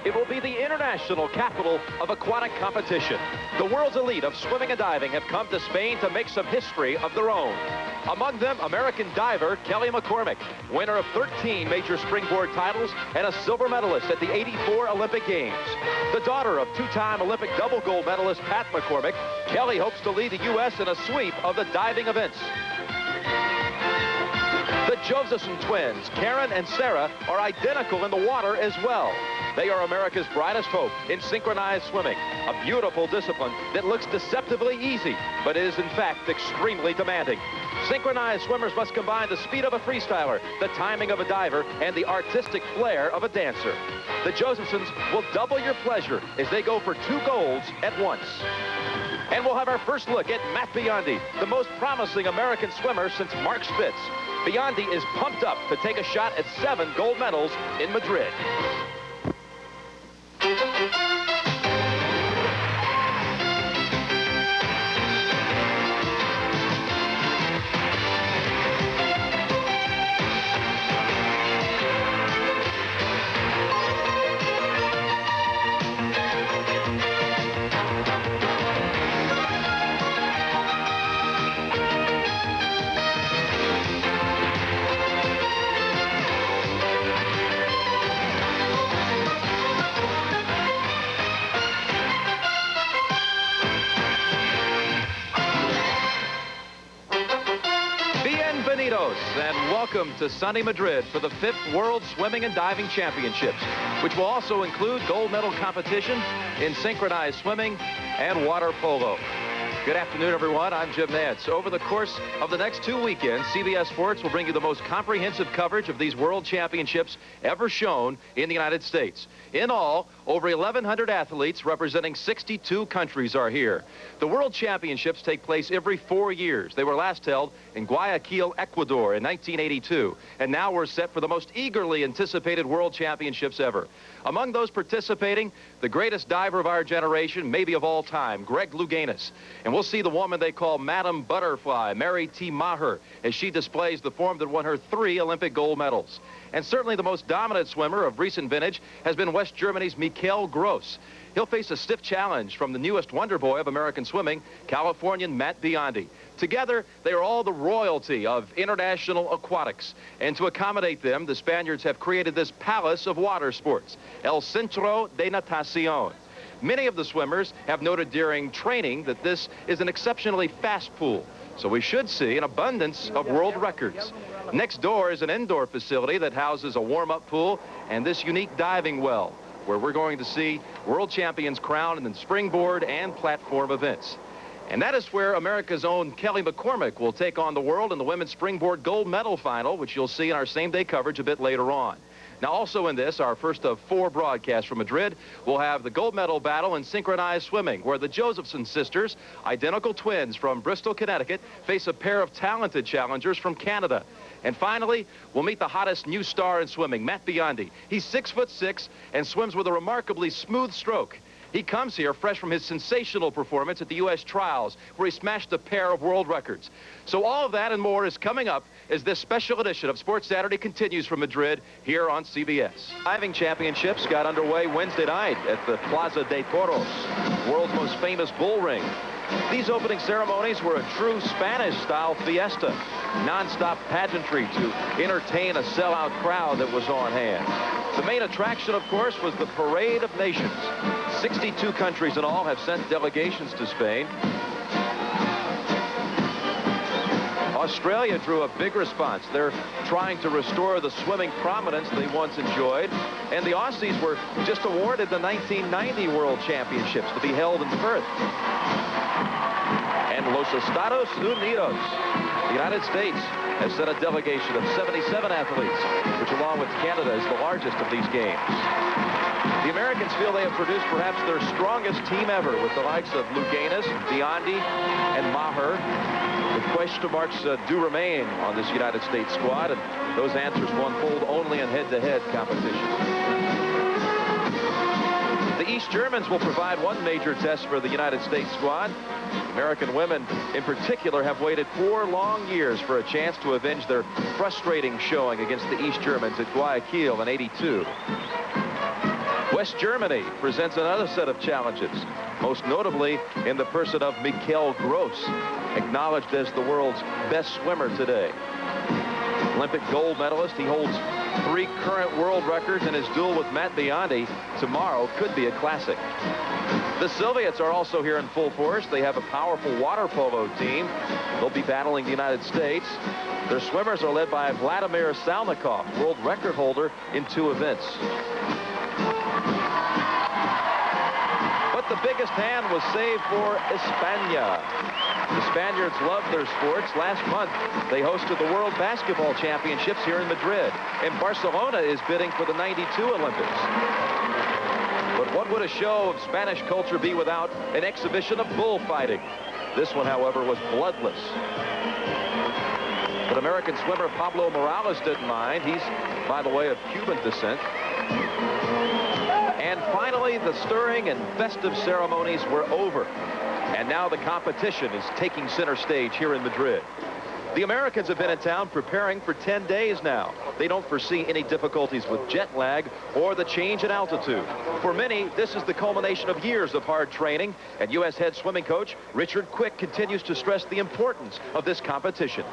It will be the international capital of aquatic competition. The world's elite of swimming and diving have come to Spain to make some history of their own. Among them, American diver Kelly McCormick, winner of 13 major springboard titles and a silver medalist at the '84 Olympic Games. The daughter of two-time Olympic double gold medalist Pat McCormick, Kelly hopes to lead the U.S. in a sweep of the diving events. The Josephson twins, Karen and Sarah, are identical in the water as well. They are America's brightest hope in synchronized swimming, a beautiful discipline that looks deceptively easy, but is in fact extremely demanding. Synchronized swimmers must combine the speed of a freestyler, the timing of a diver, and the artistic flair of a dancer. The Josephsons will double your pleasure as they go for 2 golds at once. And we'll have our first look at Matt Biondi, the most promising American swimmer since Mark Spitz. Biondi is pumped up to take a shot at 7 gold medals in Madrid. And welcome to sunny Madrid for the 5th World Swimming and Diving Championships, which will also include gold medal competition in synchronized swimming and water polo. Good afternoon, everyone. I'm Jim Nance. Over the course of the next 2 weekends, CBS Sports will bring you the most comprehensive coverage of these World Championships ever shown in the United States. In all, over 1,100 athletes representing 62 countries are here. The World Championships take place every 4 years. They were last held in Guayaquil, Ecuador in 1982, and now we're set for the most eagerly anticipated World Championships ever. Among those participating, the greatest diver of our generation, maybe of all time, Greg Louganis. And we'll see the woman they call Madam Butterfly, Mary T. Maher, as she displays the form that won her 3 Olympic gold medals. And certainly the most dominant swimmer of recent vintage has been West Germany's Michele Gross. He'll face a stiff challenge from the newest wonder boy of American swimming, Californian Matt Biondi. Together, they are all the royalty of international aquatics. And to accommodate them, the Spaniards have created this palace of water sports, El Centro de Natación. Many of the swimmers have noted during training that this is an exceptionally fast pool, so we should see an abundance of world records. Next door is an indoor facility that houses a warm-up pool and this unique diving well, where we're going to see world champions crowned in the springboard and platform events. And that is where America's own Kelly McCormick will take on the world in the women's springboard gold medal final, which you'll see in our same-day coverage a bit later on. Now, also in this, our first of 4 broadcasts from Madrid, we'll have the gold medal battle in synchronized swimming, where the Josephson sisters, identical twins from Bristol, Connecticut, face a pair of talented challengers from Canada. And finally, we'll meet the hottest new star in swimming, Matt Biondi. He's 6'6" and swims with a remarkably smooth stroke. He comes here fresh from his sensational performance at the U.S. trials, where he smashed a pair of world records. So all of that and more is coming up as this special edition of Sports Saturday continues from Madrid here on CBS. Diving championships got underway Wednesday night at the Plaza de Toros, world's most famous bull ring. These opening ceremonies were a true Spanish-style fiesta, non-stop pageantry to entertain a sellout crowd that was on hand. The main attraction, of course, was the Parade of Nations. 62 countries in all have sent delegations to Spain. Australia drew a big response. They're trying to restore the swimming prominence they once enjoyed. And the Aussies were just awarded the 1990 World Championships to be held in Perth. And Los Estados Unidos, the United States, has sent a delegation of 77 athletes, which along with Canada is the largest of these games. The Americans feel they have produced perhaps their strongest team ever, with the likes of Louganis, Biondi, and Maher. The question marks do remain on this United States squad, and those answers will unfold only in head-to-head competition. The East Germans will provide one major test for the United States squad. American women, in particular, have waited 4 long years for a chance to avenge their frustrating showing against the East Germans at Guayaquil in '82. West Germany presents another set of challenges, most notably in the person of Michele Gross, acknowledged as the world's best swimmer today. Olympic gold medalist, he holds 3 current world records, and his duel with Matt Biondi tomorrow could be a classic. The Soviets are also here in full force. They have a powerful water polo team. They'll be battling the United States. Their swimmers are led by Vladimir Salnikov, world record holder in 2 events. But the biggest hand was saved for España. The Spaniards love their sports. Last month, they hosted the World Basketball Championships here in Madrid. And Barcelona is bidding for the '92 Olympics. But what would a show of Spanish culture be without an exhibition of bullfighting? This one, however, was bloodless. But American swimmer Pablo Morales didn't mind. He's, by the way, of Cuban descent. And finally, the stirring and festive ceremonies were over. And now the competition is taking center stage here in Madrid. The Americans have been in town preparing for 10 days now. They don't foresee any difficulties with jet lag or the change in altitude. For many, this is the culmination of years of hard training, and U.S. head swimming coach Richard Quick continues to stress the importance of this competition.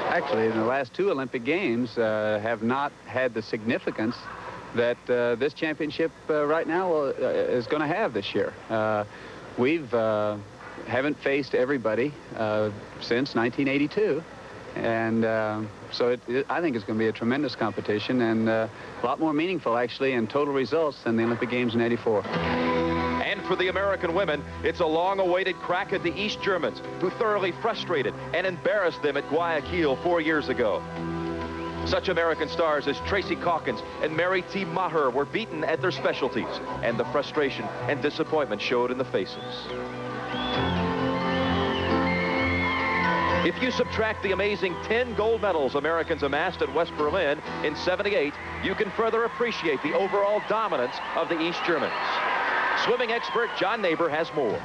Actually, the last 2 Olympic Games have not had the significance that this championship right now is going to have this year. We've haven't faced everybody since 1982, and so I think it's going to be a tremendous competition, and a lot more meaningful actually in total results than the Olympic Games in '84. And for the American women, it's a long-awaited crack at the East Germans, who thoroughly frustrated and embarrassed them at Guayaquil 4 years ago. Such American stars as Tracy Calkins and Mary T. Maher were beaten at their specialties, and the frustration and disappointment showed in the faces. If you subtract the amazing 10 gold medals Americans amassed at West Berlin in '78, you can further appreciate the overall dominance of the East Germans. Swimming expert John Neighbor has more.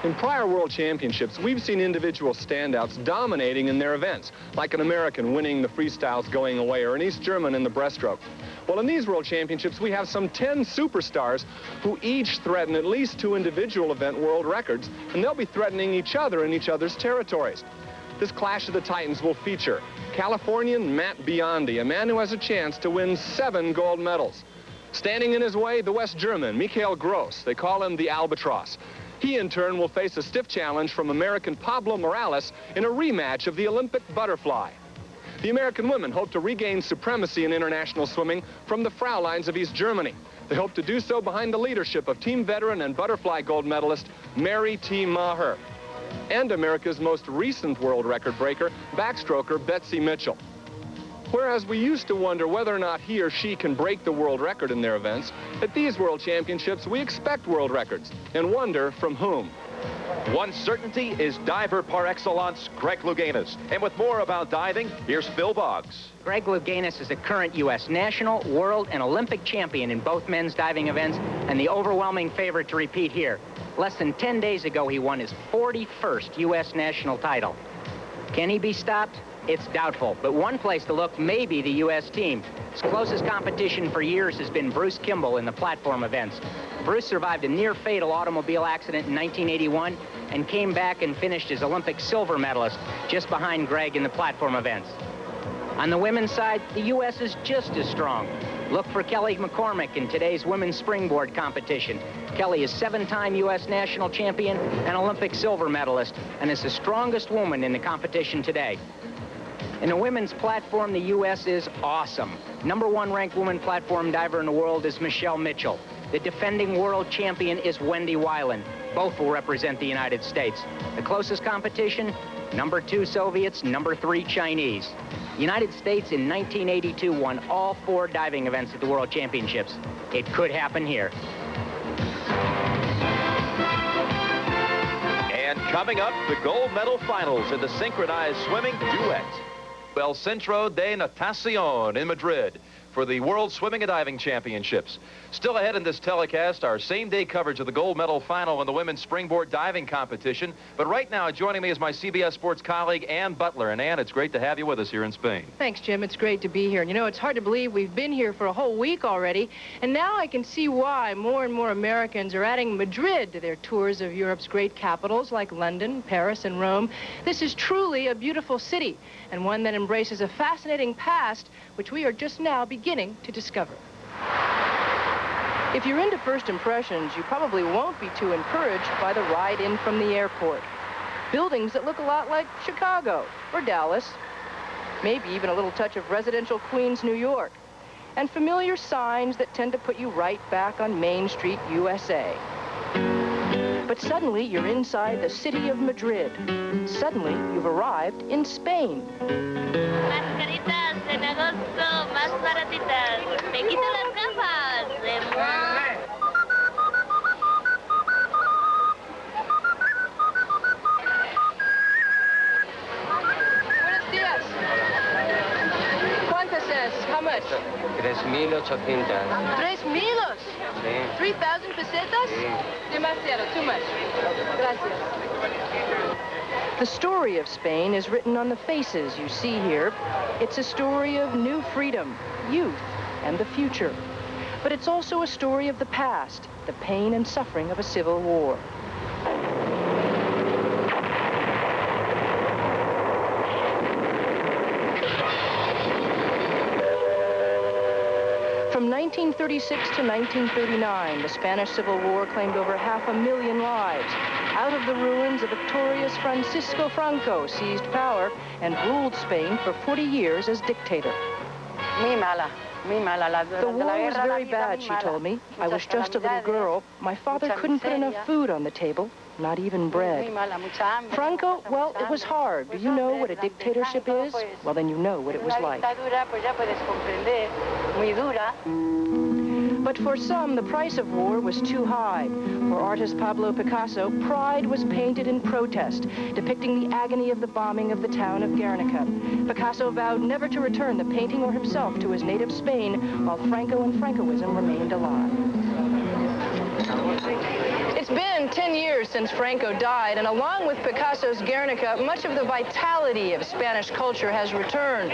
In prior World Championships, we've seen individual standouts dominating in their events, like an American winning the freestyles going away or an East German in the breaststroke. Well, in these World Championships, we have some 10 superstars who each threaten at least 2 individual event world records, and they'll be threatening each other in each other's territories. This Clash of the Titans will feature Californian Matt Biondi, a man who has a chance to win 7 gold medals. Standing in his way, the West German, Michele Gross. They call him the Albatross. He, in turn, will face a stiff challenge from American Pablo Morales in a rematch of the Olympic butterfly. The American women hope to regain supremacy in international swimming from the Fraulines of East Germany. They hope to do so behind the leadership of team veteran and butterfly gold medalist Mary T. Maher and America's most recent world record breaker, backstroker Betsy Mitchell. Whereas we used to wonder whether or not he or she can break the world record in their events, at these World Championships, we expect world records and wonder from whom. One certainty is diver par excellence, Greg Louganis. And with more about diving, here's Phil Boggs. Greg Louganis is a current U.S. national, world, and Olympic champion in both men's diving events and the overwhelming favorite to repeat here. Less than 10 days ago, he won his 41st U.S. national title. Can he be stopped? It's doubtful, but one place to look may be the U.S. team. His closest competition for years has been Bruce Kimball in the platform events. Bruce survived a near-fatal automobile accident in 1981 and came back and finished as Olympic silver medalist, just behind Greg in the platform events. On the women's side, the U.S. is just as strong. Look for Kelly McCormick in today's women's springboard competition. Kelly is 7-time U.S. national champion and Olympic silver medalist, and is the strongest woman in the competition today. In the women's platform, the U.S. is awesome. #1 ranked woman platform diver in the world is Michele Mitchell. The defending world champion is Wendy Weiland. Both will represent the United States. The closest competition, #2 Soviets, #3 Chinese. The United States in 1982 won all 4 diving events at the World Championships. It could happen here. And coming up, the gold medal finals in the synchronized swimming duet. El Centro de Natación in Madrid. for the World Swimming and Diving Championships. Still ahead in this telecast, our same-day coverage of the gold medal final in the women's springboard diving competition. But right now, joining me is my CBS Sports colleague, Ann Butler. And Ann, it's great to have you with us here in Spain. Thanks, Jim. It's great to be here. And you know, it's hard to believe we've been here for a whole week already. And now I can see why more and more Americans are adding Madrid to their tours of Europe's great capitals like London, Paris, and Rome. This is truly a beautiful city, and one that embraces a fascinating past, which we are just now beginning to discover. If you're into first impressions, you probably won't be too encouraged by the ride in from the airport. Buildings that look a lot like Chicago or Dallas, maybe even a little touch of residential Queens, New York, and familiar signs that tend to put you right back on Main Street, USA. But suddenly, you're inside the city of Madrid. Suddenly, you've arrived in Spain. Mascaritas en agosto, más baratitas. Me quito las gafas. Buenos días. ¿Cuántas es? How much? 3,800. 3,000. Sí. 3,000 pesetas? Sí. Demasiado, too much. Gracias. The story of Spain is written on the faces you see here. It's a story of new freedom, youth, and the future. But it's also a story of the past, the pain and suffering of a civil war. From 1936 to 1939, the Spanish Civil War claimed over 500,000 lives. Out of the ruins, a victorious Francisco Franco seized power and ruled Spain for 40 years as dictator. Muy mala. The war was very bad, she told me. I was just a little girl. My father couldn't put enough food on the table, not even bread. Franco, well, it was hard. Do you know what a dictatorship is? Well, then you know what it was like. But for some, the price of war was too high. For artist Pablo Picasso, Pride was painted in protest, depicting the agony of the bombing of the town of Guernica. Picasso vowed never to return the painting or himself to his native Spain while Franco and Francoism remained alive. It's been 10 years since Franco died, and along with Picasso's Guernica, much of the vitality of Spanish culture has returned.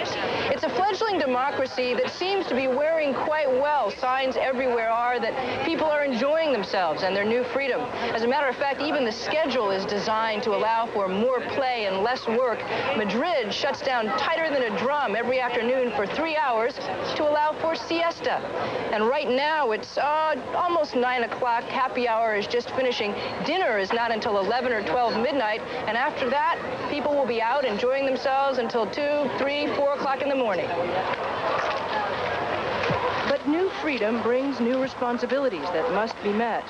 It's a fledgling democracy that seems to be wearing quite well. Signs everywhere are that people are enjoying themselves and their new freedom. As a matter of fact, even the schedule is designed to allow for more play and less work. Madrid shuts down tighter than a drum every afternoon for 3 hours to allow for siesta. And right now, it's almost 9 o'clock. Happy hour is just finishing. Dinner is not until 11 or 12 midnight, and after that, people will be out enjoying themselves until 2, 3, 4 o'clock in the morning. But new freedom brings new responsibilities that must be met.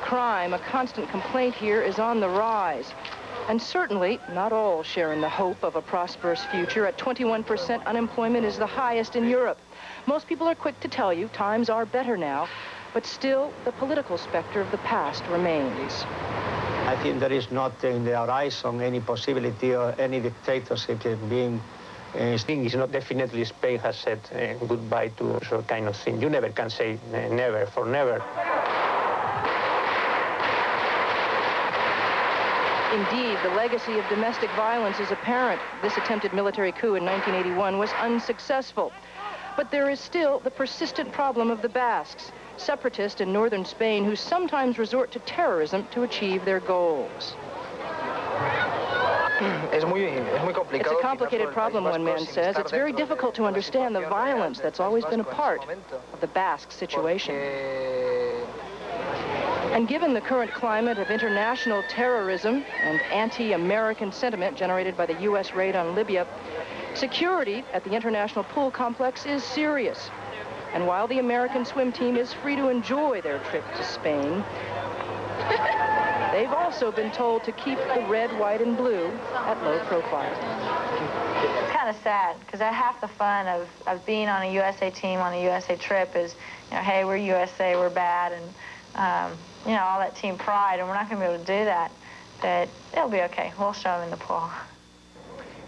Crime, a constant complaint here, is on the rise. And certainly, not all share in the hope of a prosperous future. At 21%, unemployment is the highest in Europe. Most people are quick to tell you times are better now, but still, the political specter of the past remains. I think there is not in the horizon any possibility of any dictatorship being thing is not definitely Spain has said goodbye to sort kind of thing. You never can say never for never. Indeed, the legacy of domestic violence is apparent. This attempted military coup in 1981 was unsuccessful. But there is still the persistent problem of the Basques, separatists in northern Spain who sometimes resort to terrorism to achieve their goals. It's a complicated problem, one man says. It's very difficult to understand the violence that's always been a part of the Basque situation. And given the current climate of international terrorism and anti-American sentiment generated by the U.S. raid on Libya, security at the international pool complex is serious. And while the American swim team is free to enjoy their trip to Spain, they've also been told to keep the red, white, and blue at low profile. It's kind of sad, because half the fun of being on a USA team, on a USA trip is, you know, hey, we're USA, we're bad, and, you know, all that team pride, and we're not going to be able to do that. But it'll be okay. We'll show them in the pool.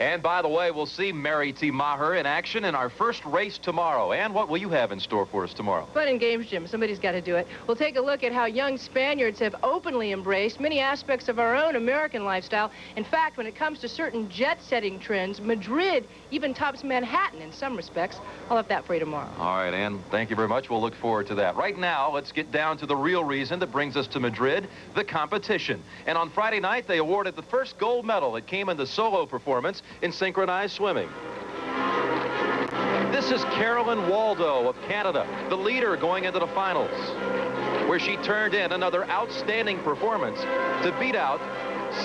And by the way, we'll see Mary T. Maher in action in our first race tomorrow. And what will you have in store for us tomorrow? Fun and games, Jim. Somebody's got to do it. We'll take a look at how young Spaniards have openly embraced many aspects of our own American lifestyle. In fact, when it comes to certain jet-setting trends, Madrid even tops Manhattan in some respects. I'll have that for you tomorrow. All right, Ann. Thank you very much. We'll look forward to that. Right now, let's get down to the real reason that brings us to Madrid, the competition. And on Friday night, they awarded the first gold medal. It came in the solo performance in synchronized swimming. This is Carolyn Waldo of Canada, the leader going into the finals, where she turned in another outstanding performance to beat out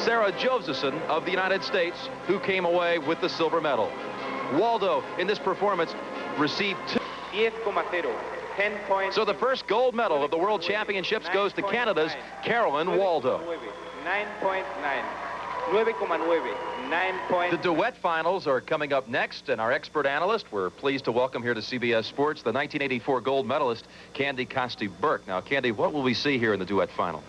Sarah Josephson of the United States, who came away with the silver medal. Waldo, in this performance, received 10.0. 10 points. So the first gold medal of the World Championships goes to Canada's Carolyn Waldo. 9.9. 9.9. 9 points. The duet finals are coming up next, and our expert analyst, we're pleased to welcome here to CBS Sports the 1984 gold medalist, Candy Costi-Burke. Now, Candy, what will we see here in the duet final?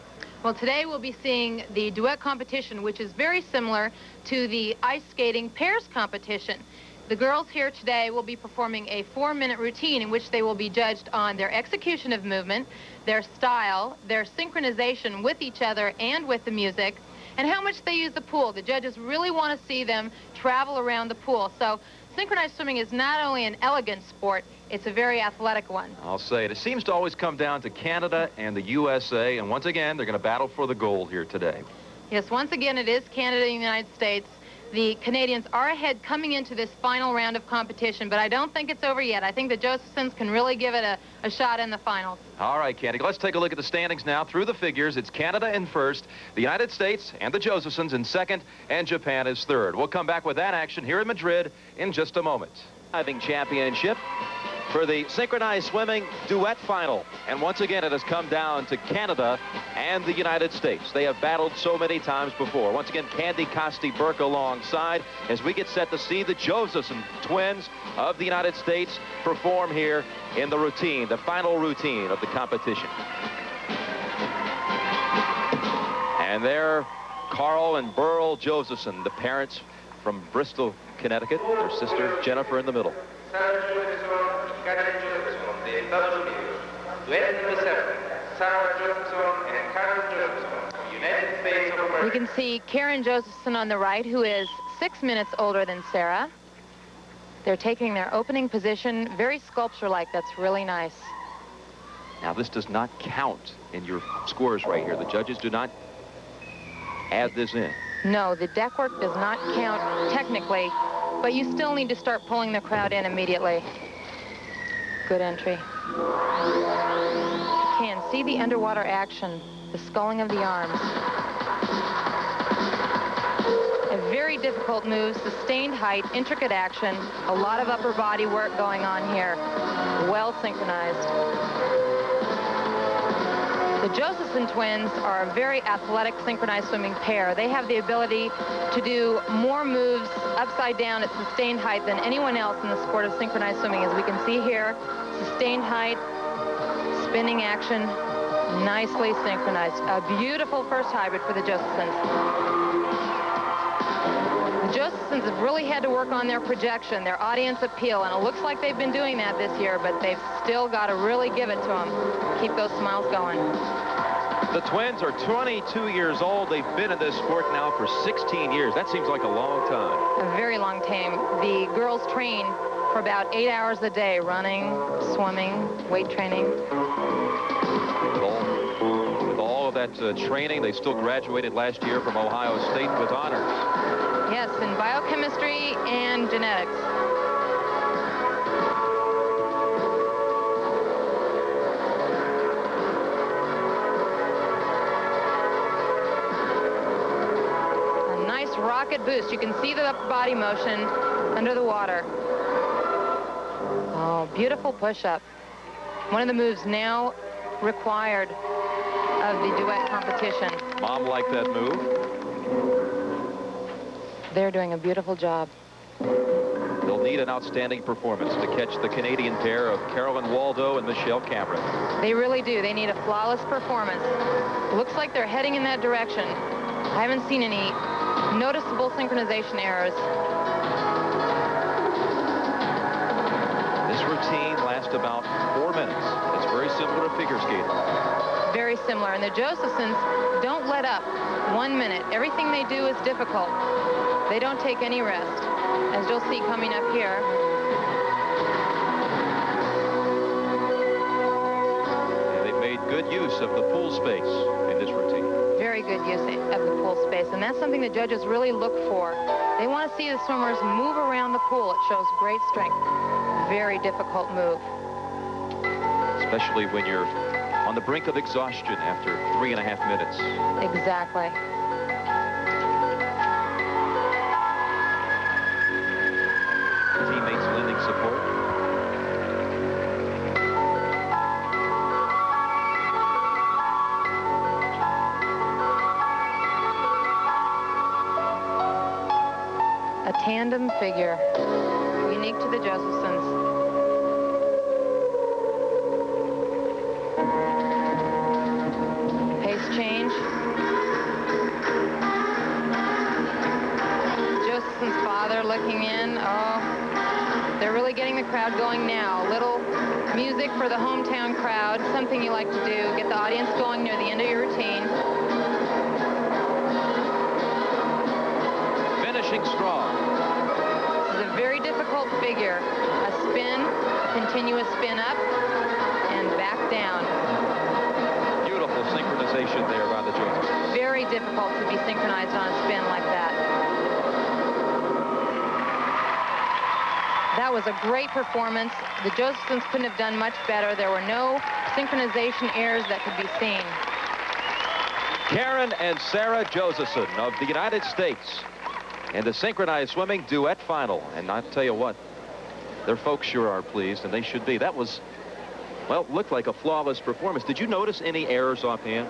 Well, today we'll be seeing the duet competition, which is very similar to the ice skating pairs competition. The girls here today will be performing a 4-minute routine in which they will be judged on their execution of movement, their style, their synchronization with each other and with the music, and how much they use the pool. The judges really want to see them travel around the pool. So synchronized swimming is not only an elegant sport, it's a very athletic one. I'll say it. It seems to always come down to Canada and the USA, and once again, they're going to battle for the gold here today. Yes, once again, it is Canada and the United States. The Canadians are ahead coming into this final round of competition, but I don't think it's over yet. I think the Josephsons can really give it a shot in the finals. All right, Candy, let's take a look at the standings now. Through the figures, it's Canada in first, the United States and the Josephsons in second, and Japan is third. We'll come back with that action here in Madrid in just a moment. Diving championship for the synchronized swimming duet final. And once again, it has come down to Canada and the United States. They have battled so many times before. Once again, Candy Costi-Burke alongside as we get set to see the Josephson twins of the United States perform here in the routine, the final routine of the competition. And there, Carl and Burl Josephson, the parents from Bristol, Connecticut, their sister Jennifer in the middle. We can see Karen Josephson on the right, who is 6 minutes older than Sarah. They're taking their opening position, very sculpture-like. That's really nice. Now, this does not count in your scores right here. The judges do not add this in. No, the deck work does not count technically, but you still need to start pulling the crowd in immediately. Good entry. You can see the underwater action, the sculling of the arms. A very difficult move, sustained height, intricate action, a lot of upper body work going on here. Well synchronized. The Josephson twins are a very athletic synchronized swimming pair. They have the ability to do more moves upside down at sustained height than anyone else in the sport of synchronized swimming. As we can see here, sustained height, spinning action, nicely synchronized. A beautiful first hybrid for the Josephsons. The Josephsons have really had to work on their projection, their audience appeal, and it looks like they've been doing that this year, but they've still got to really give it to them. Keep those smiles going. The twins are 22 years old. They've been in this sport now for 16 years. That seems like a long time. A very long time. The girls train for about 8 hours a day, running, swimming, weight training. With all of that training, they still graduated last year from Ohio State with honors. Yes, in biochemistry and genetics. A nice rocket boost. You can see the upper body motion under the water. Oh, beautiful push-up. One of the moves now required of the duet competition. Mom liked that move. They're doing a beautiful job. They'll need an outstanding performance to catch the Canadian pair of Carolyn Waldo and Michele Cameron. They really do. They need a flawless performance. Looks like they're heading in that direction. I haven't seen any noticeable synchronization errors. This routine lasts about 4 minutes. It's very similar to figure skating. Very similar. And the Josephsons don't let up 1 minute. Everything they do is difficult. They don't take any rest, as you'll see coming up here. And they've made good use of the pool space in this routine. Very good use of the pool space, and that's something the judges really look for. They want to see the swimmers move around the pool. It shows great strength. Very difficult move. Especially when you're on the brink of exhaustion after 3.5 minutes. Exactly. Teammates lending support. A tandem figure, unique to the Josephsons. Pace change. Josephson's father looking in. Oh, they're really getting the crowd going now. Little music for the hometown crowd, something you like to do. Get the audience going near the end of your routine. Finishing strong. This is a very difficult figure. A spin, a continuous spin up, and back down. Beautiful synchronization there by the Josephsons. Very difficult to be synchronized on a spin like that. That was a great performance. The Josephsons couldn't have done much better. There were no synchronization errors that could be seen. Karen and Sarah Josephson of the United States in the synchronized swimming duet final. And I'll tell you what, their folks sure are pleased, and they should be. That was, well, looked like a flawless performance. Did you notice any errors offhand?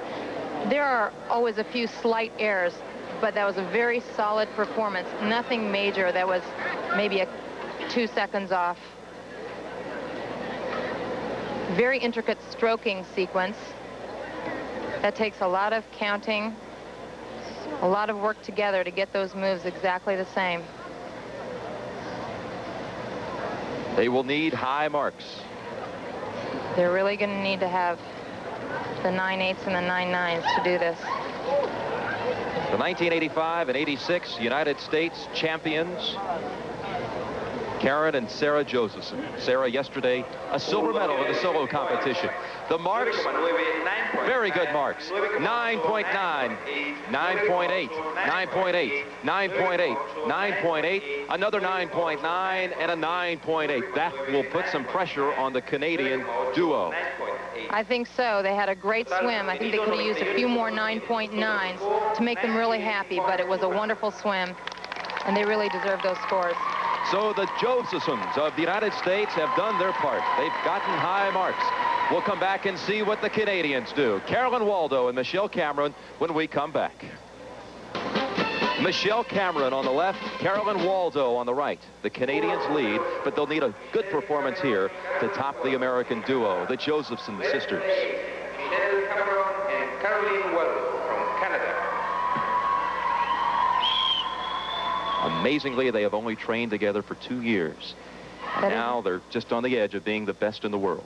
There are always a few slight errors, but that was a very solid performance. Nothing major. That was maybe 2 seconds off. Very intricate stroking sequence. That takes a lot of counting, a lot of work together to get those moves exactly the same. They will need high marks. They're really going to need to have the 9/8s and the 9/9s to do this. The 1985 and 86 United States champions, Karen and Sarah Josephson. Sarah yesterday a silver medal in the solo competition. The marks, very good marks. 9.9, 9.8, 9.8, 9.8, 9.8, another 9.9, and a 9.8. That will put some pressure on the Canadian duo. I think so. They had a great swim. I think they could have used a few more 9.9s to make them really happy, but it was a wonderful swim, and they really deserve those scores. So the Josephsons of the United States have done their part. They've gotten high marks. We'll come back and see what the Canadians do. Carolyn Waldo and Michele Cameron when we come back. Michele Cameron on the left, Carolyn Waldo on the right. The Canadians lead, but they'll need a good performance here to top the American duo, the Josephson sisters. Michele Cameron and Carolyn Waldo from Canada. Amazingly, they have only trained together for 2 years. And now they're just on the edge of being the best in the world.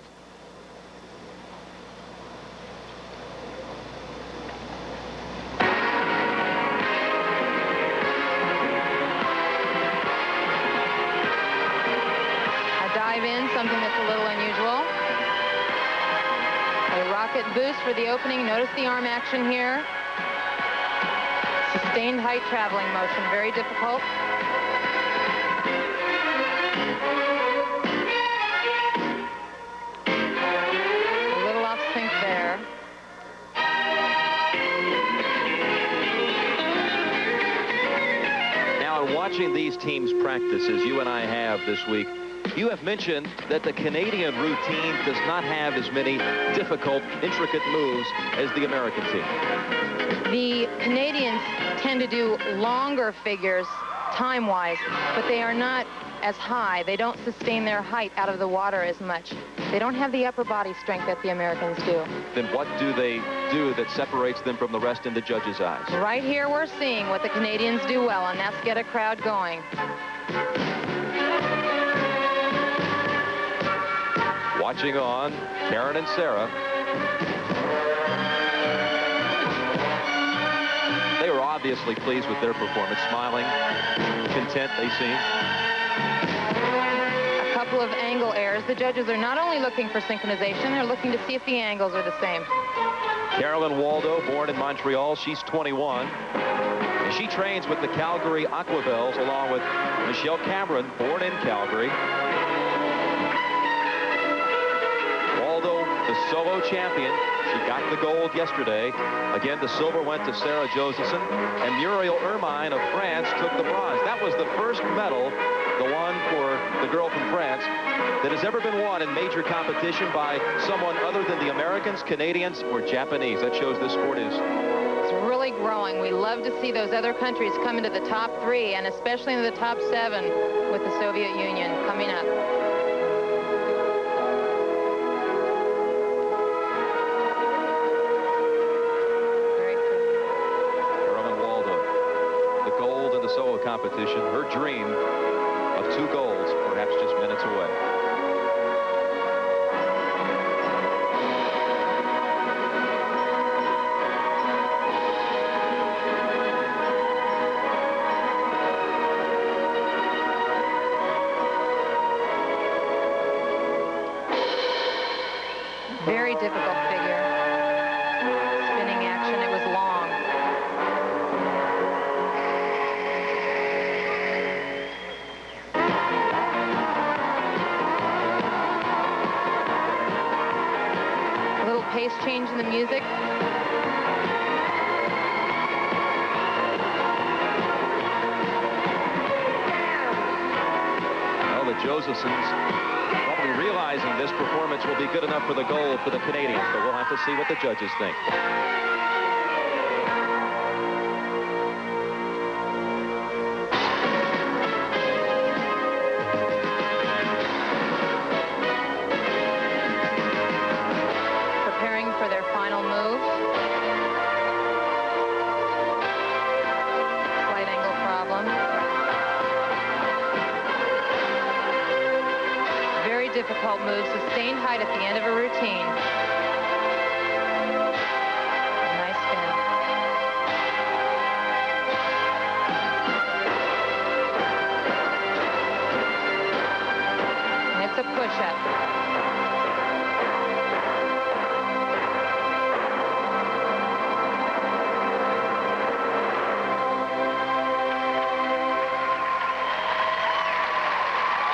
Dive in, something that's a little unusual. A rocket boost for the opening. Notice the arm action here. Sustained height traveling motion, very difficult. A little off sync there. Now, in watching these teams practice, as you and I have this week, you have mentioned that the Canadian routine does not have as many difficult, intricate moves as the American team. The Canadians tend to do longer figures time-wise, but they are not as high. They don't sustain their height out of the water as much. They don't have the upper body strength that the Americans do. Then what do they do that separates them from the rest in the judges' eyes? Right here we're seeing what the Canadians do well, and that's get a crowd going. Watching on, Karen and Sarah. They were obviously pleased with their performance, smiling, content they seemed. A couple of angle errors. The judges are not only looking for synchronization, they're looking to see if the angles are the same. Carolyn Waldo, born in Montreal, she's 21. And she trains with the Calgary Aquabelles along with Michele Cameron, born in Calgary. Waldo, the solo champion. She got the gold yesterday. Again, the silver went to Sarah Josephson, and Muriel Ermine of France took the bronze. That was the first medal, the one for the girl from France, that has ever been won in major competition by someone other than the Americans, Canadians, or Japanese. That shows this sport is really growing. We love to see those other countries come into the top 3, and especially into the top 7 with the Soviet Union coming up. Competition, her dream of 2 golds, perhaps just minutes away. Very difficult figure. Spinning action, it was long. Pace change in the music. Well, the Josephsons probably realizing this performance will be good enough for the gold for the Canadians, but we'll have to see what the judges think. Difficult move, sustained height at the end of a routine. Nice spin. And it's a push-up.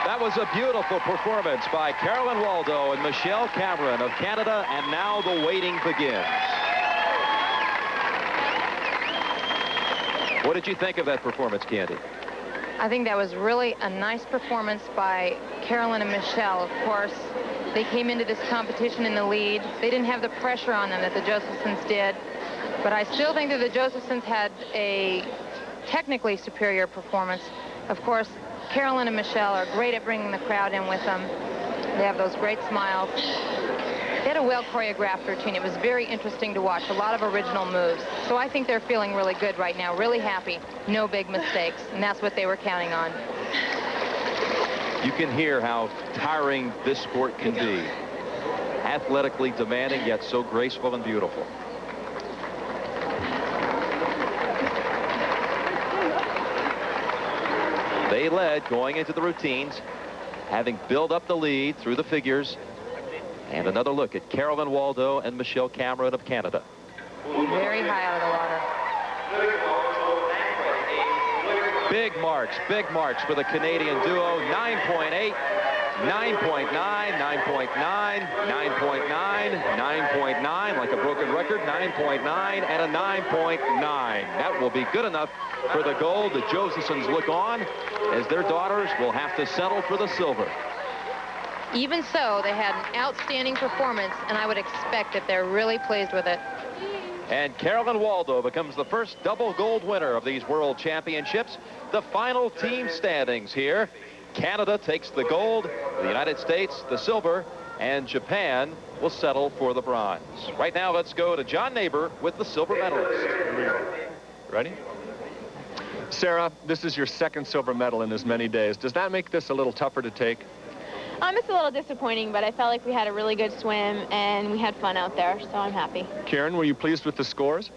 That was a beautiful performance by Carolyn Waldo and Michele Cameron of Canada, and now the waiting begins. What did you think of that performance, Candy? I think that was really a nice performance by Carolyn and Michele. Of course, they came into this competition in the lead. They didn't have the pressure on them that the Josephsons did, but I still think that the Josephsons had a technically superior performance. Of course, Carolyn and Michele are great at bringing the crowd in with them. They have those great smiles. They had a well-choreographed routine. It was very interesting to watch. A lot of original moves. So I think they're feeling really good right now, really happy. No big mistakes, and that's what they were counting on. You can hear how tiring this sport can be. Athletically demanding, yet so graceful and beautiful. They led going into the routines, having built up the lead through the figures. And another look at Carolyn Waldo and Michele Cameron of Canada. Very high out of the water. Big marks for the Canadian duo. 9.8, 9.9, 9.9, 9.9, 9.9, like a broken record, 9.9, and a 9.9. That will be good enough for the gold. The Josephsons look on as their daughters will have to settle for the silver. Even so, they had an outstanding performance, and I would expect that they're really pleased with it. And Carolyn Waldo becomes the first double gold winner of these World Championships. The final team standings here. Canada takes the gold, the United States the silver, and Japan will settle for the bronze. Right now, let's go to John Neighbor with the silver medalist. Ready? Sarah, this is your second silver medal in as many days. Does that make this a little tougher to take? It's a little disappointing, but I felt like we had a really good swim and we had fun out there, so I'm happy. Karen, were you pleased with the scores?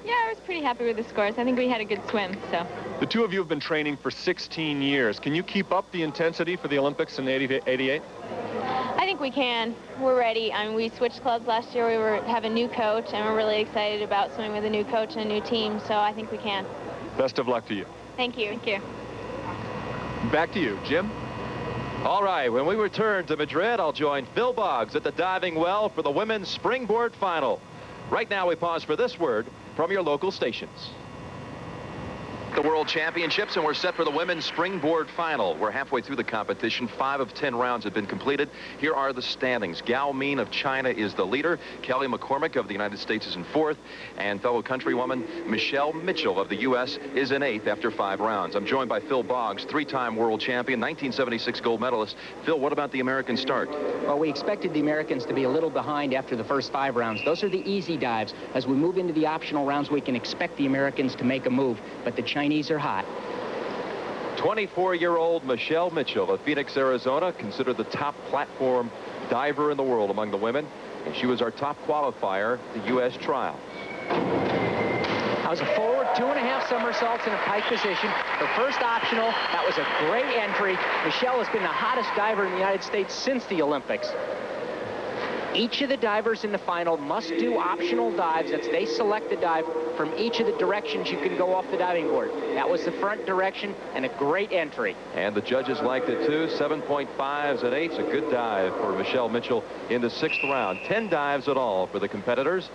Yeah, I was pretty happy with the scores. I think we had a good swim, so. The two of you have been training for 16 years. Can you keep up the intensity for the Olympics in 88? I think we can. We're ready. We switched clubs last year. We have a new coach, and we're really excited about swimming with a new coach and a new team, so I think we can. Best of luck to you. Thank you. Thank you. Back to you, Jim. All right, when we return to Madrid, I'll join Phil Boggs at the diving well for the women's springboard final. Right now, we pause for this word from your local stations. The World Championships, and we're set for the women's springboard final. We're halfway through the competition. 5 of 10 rounds have been completed. Here are the standings. Gao Min of China is the leader. Kelly McCormick of the United States is in 4th. And fellow countrywoman Michele Mitchell of the U.S. is in 8th after 5 rounds. I'm joined by Phil Boggs, 3-time world champion, 1976 gold medalist. Phil, what about the American start? Well, we expected the Americans to be a little behind after the first 5 rounds. Those are the easy dives. As we move into the optional rounds, we can expect the Americans to make a move, but the Chinese are hot. 24-year-old Michele Mitchell of Phoenix, Arizona, considered the top platform diver in the world among the women, and she was our top qualifier at the U.S. trials. That was a forward 2.5 somersaults in a pike position. Her first optional. That was a great entry. Michele has been the hottest diver in the United States since the Olympics. Each of the divers in the final must do optional dives. That's they select the dive from each of the directions you can go off the diving board. That was the front direction and a great entry. And the judges liked it too. 7.5s and 8s. A good dive for Michele Mitchell in the 6th round. 10 dives in all for the competitors.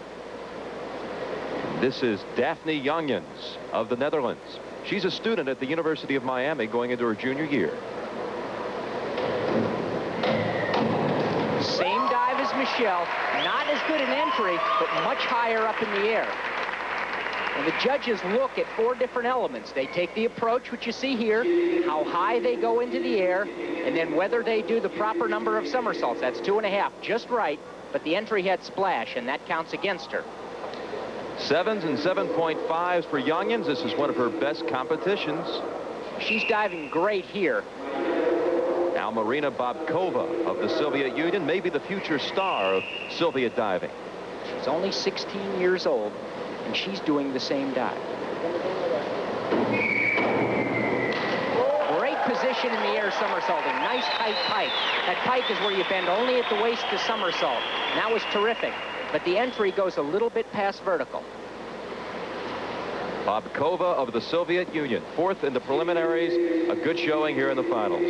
This is Daphne Jongens of the Netherlands. She's a student at the University of Miami going into her junior year. Same dive as Michele, not as good an entry, but much higher up in the air. And the judges look at 4 different elements. They take the approach, which you see here, how high they go into the air, and then whether they do the proper number of somersaults. That's 2.5, just right, but the entry had splash, and that counts against her. 7s and 7.5s for Jongens. This is one of her best competitions. She's diving great here. Now Marina Bobkova of the Soviet Union, maybe the future star of Soviet diving. She's only 16 years old, and she's doing the same dive. Great position in the air somersaulting. Nice tight pike. That pike is where you bend only at the waist to somersault. And that was terrific. But the entry goes a little bit past vertical. Bobkova of the Soviet Union, 4th in the preliminaries. A good showing here in the finals.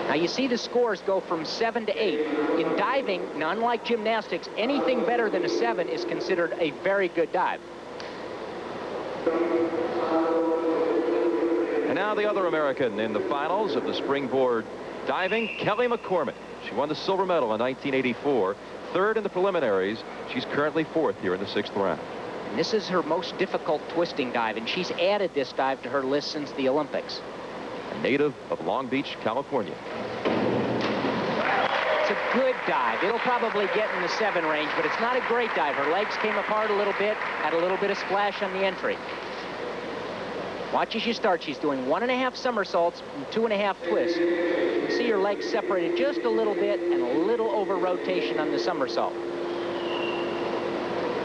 Now you see the scores go from 7 to 8. In diving, unlike gymnastics, anything better than a 7 is considered a very good dive. And now the other American in the finals of the springboard diving, Kelly McCormick. She won the silver medal in 1984, 3rd in the preliminaries. She's currently 4th here in the 6th round. And this is her most difficult twisting dive, and she's added this dive to her list since the Olympics. A native of Long Beach, California. It's a good dive. It'll probably get in the 7 range, but it's not a great dive. Her legs came apart a little bit, had a little bit of splash on the entry. Watch as you start. She's doing 1.5 somersaults and 2.5 twists. You can see her legs separated just a little bit and a little over rotation on the somersault.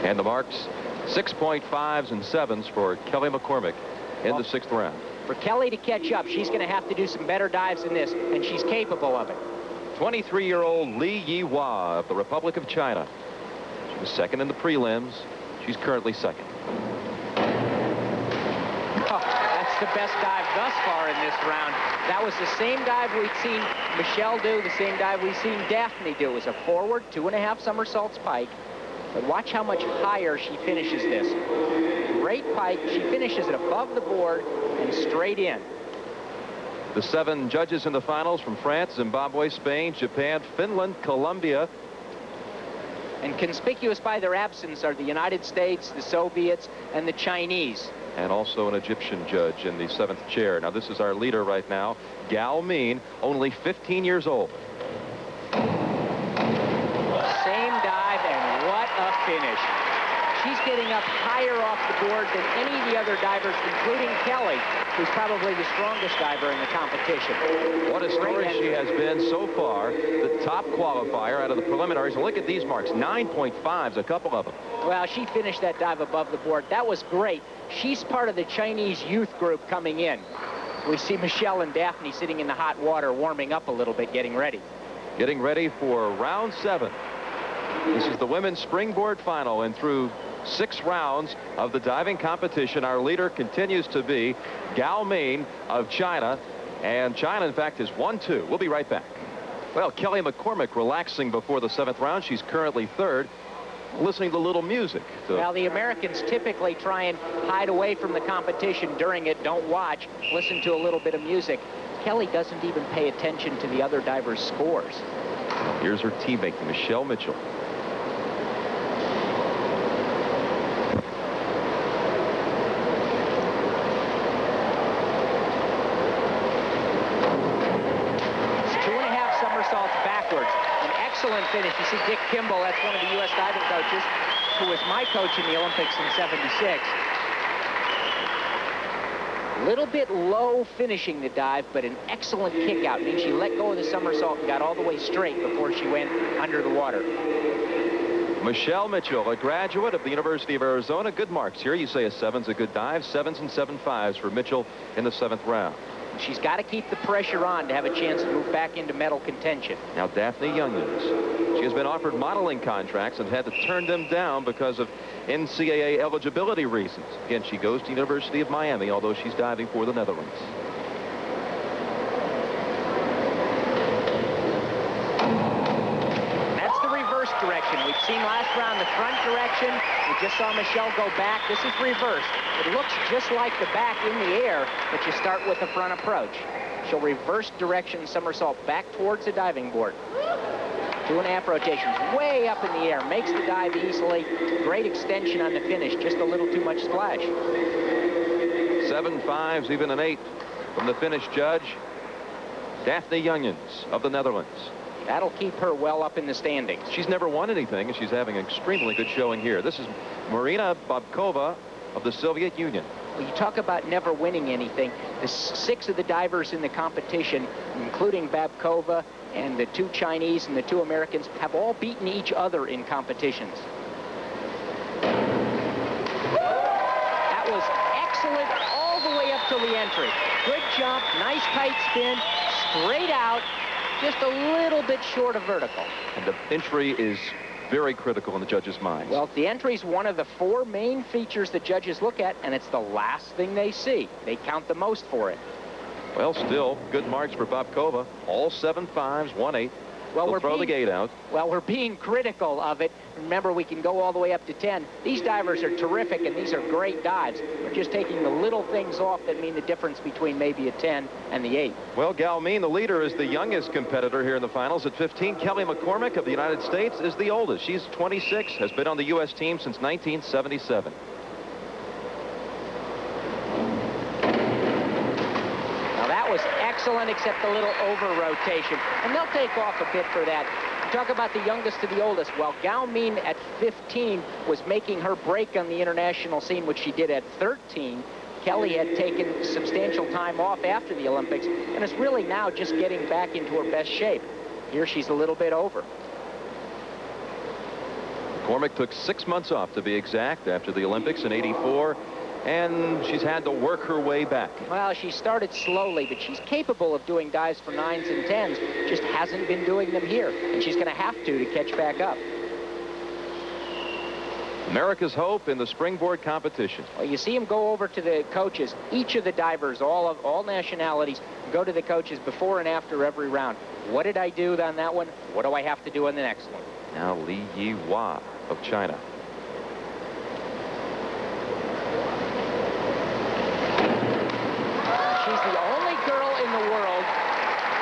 And the marks, 6.5s and 7s for Kelly McCormick in the 6th round. For Kelly to catch up, she's going to have to do some better dives than this, and she's capable of it. 23-year-old Li Yihua of the Republic of China. She was 2nd in the prelims. She's currently 2nd. Oh, that's the best dive thus far in this round. That was the same dive we'd seen Michele do, the same dive we've seen Daphne do. It was a forward 2.5 somersaults pike. But watch how much higher she finishes this. Great pike. She finishes it above the board and straight in. The 7 judges in the finals from France, Zimbabwe, Spain, Japan, Finland, Colombia. And conspicuous by their absence are the United States, the Soviets, and the Chinese. And also an Egyptian judge in the 7th chair. Now this is our leader right now, Gao Min, only 15 years old. Same dive, and what a finish. she's getting up higher off the board than any of the other divers, including Kelly, who's probably the strongest diver in the competition. What a story she has been so far. The top qualifier out of the preliminaries. And look at these marks, 9.5s, a couple of them. Well, she finished that dive above the board. That was great. She's part of the Chinese youth group coming in. We see Michele and Daphne sitting in the hot water, warming up a little bit, getting ready. Getting ready for round 7. This is the women's springboard final, and through 6 rounds of the diving competition, our leader continues to be Gao Min of China, and China, in fact, has won 2. We'll be right back. Well, Kelly McCormick relaxing before the 7th round. She's currently 3rd, listening to a little music. Well, the Americans typically try and hide away from the competition during it, don't watch, listen to a little bit of music. Kelly doesn't even pay attention to the other divers' scores. Here's her teammate, Michele Mitchell. Excellent finish. You see Dick Kimball, that's one of the U.S. diving coaches, who was my coach in the Olympics in '76. A little bit low finishing the dive, but an excellent kick out. Means she let go of the somersault and got all the way straight before she went under the water. Michele Mitchell, a graduate of the University of Arizona. Good marks here. You say a 7's a good dive. 7s and 7.5s for Mitchell in the 7th round. She's got to keep the pressure on to have a chance to move back into medal contention. Now Daphne Youngins. She has been offered modeling contracts and had to turn them down because of NCAA eligibility reasons. Again, she goes to University of Miami, although she's diving for the Netherlands. That's the reverse direction. We've seen last round the front direction. We just saw Michele go back. This is reversed. It looks just like the back in the air, but you start with the front approach. She'll reverse direction somersault back towards the diving board. 2.5 rotations, way up in the air, makes the dive easily. Great extension on the finish, just a little too much splash. 7.5s, even an 8 from the finish judge, Daphne Youngins of the Netherlands. That'll keep her well up in the standings. She's never won anything, and she's having an extremely good showing here. This is Marina Babkova of the Soviet Union. Well, you talk about never winning anything. The 6 of the divers in the competition, including Babkova and the 2 Chinese and the 2 Americans, have all beaten each other in competitions. That was excellent all the way up to the entry. Good jump, nice tight spin, straight out, just a little bit short of vertical. And the entry is very critical in the judges' minds. Well, the entry is one of the 4 main features that judges look at, and it's the last thing they see. They count the most for it. Well, still, good marks for Babkova. All 7.5s, 1.8. Well, They'll throw the gate out. Well, we're being critical of it. Remember, we can go all the way up to 10. These divers are terrific, and these are great dives. We're just taking the little things off that mean the difference between maybe a 10 and the 8. Well, Gao Min, the leader, is the youngest competitor here in the finals at 15. Kelly McCormick of the United States is the oldest. She's 26, has been on the U.S. team since 1977. Was excellent, except a little over rotation, and they'll take off a bit for that. Talk about the youngest to the oldest. Well, Gao Min at 15 was making her break on the international scene, which she did at 13. Kelly had taken substantial time off after the Olympics and is really now just getting back into her best shape. Here she's a little bit over. McCormick took 6 months off, to be exact, after the Olympics in '84. And she's had to work her way back. Well, she started slowly, but she's capable of doing dives for 9s and 10s, just hasn't been doing them here, and she's going to have to catch back up. America's hope in the springboard competition. Well, you see him go over to the coaches. Each of the divers, all nationalities, go to the coaches before and after every round. What did I do on that one? What do I have to do on the next one? Now Li Yihua of China.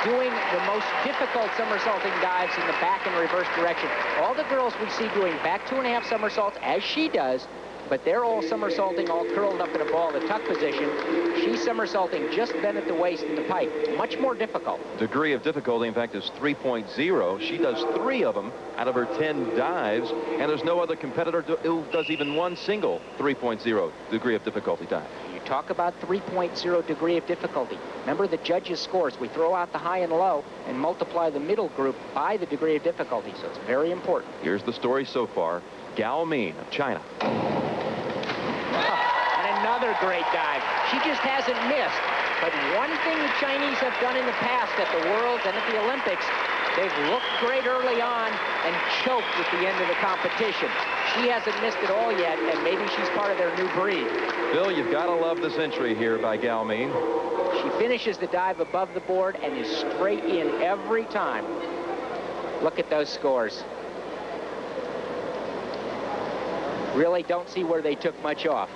Doing the most difficult somersaulting dives in the back and reverse direction. All the girls we see doing back 2.5 somersaults, as she does, but they're all somersaulting, all curled up in a ball, the tuck position. She's somersaulting just bent at the waist in the pike. Much more difficult. Degree of difficulty, in fact, is 3.0. She does 3 of them out of her 10 dives, and there's no other competitor who does even one single 3.0 degree of difficulty dive. You talk about 3.0 degree of difficulty. Remember the judges' scores. We throw out the high and low and multiply the middle group by the degree of difficulty, so it's very important. Here's the story so far. Gao Min of China. And another great dive. She just hasn't missed. But one thing the Chinese have done in the past at the Worlds and at the Olympics, they've looked great early on and choked at the end of the competition. She hasn't missed it all yet, and maybe she's part of their new breed. Bill, you've got to love this entry here by Gao Min. She finishes the dive above the board and is straight in every time. Look at those scores. Really don't see where they took much off.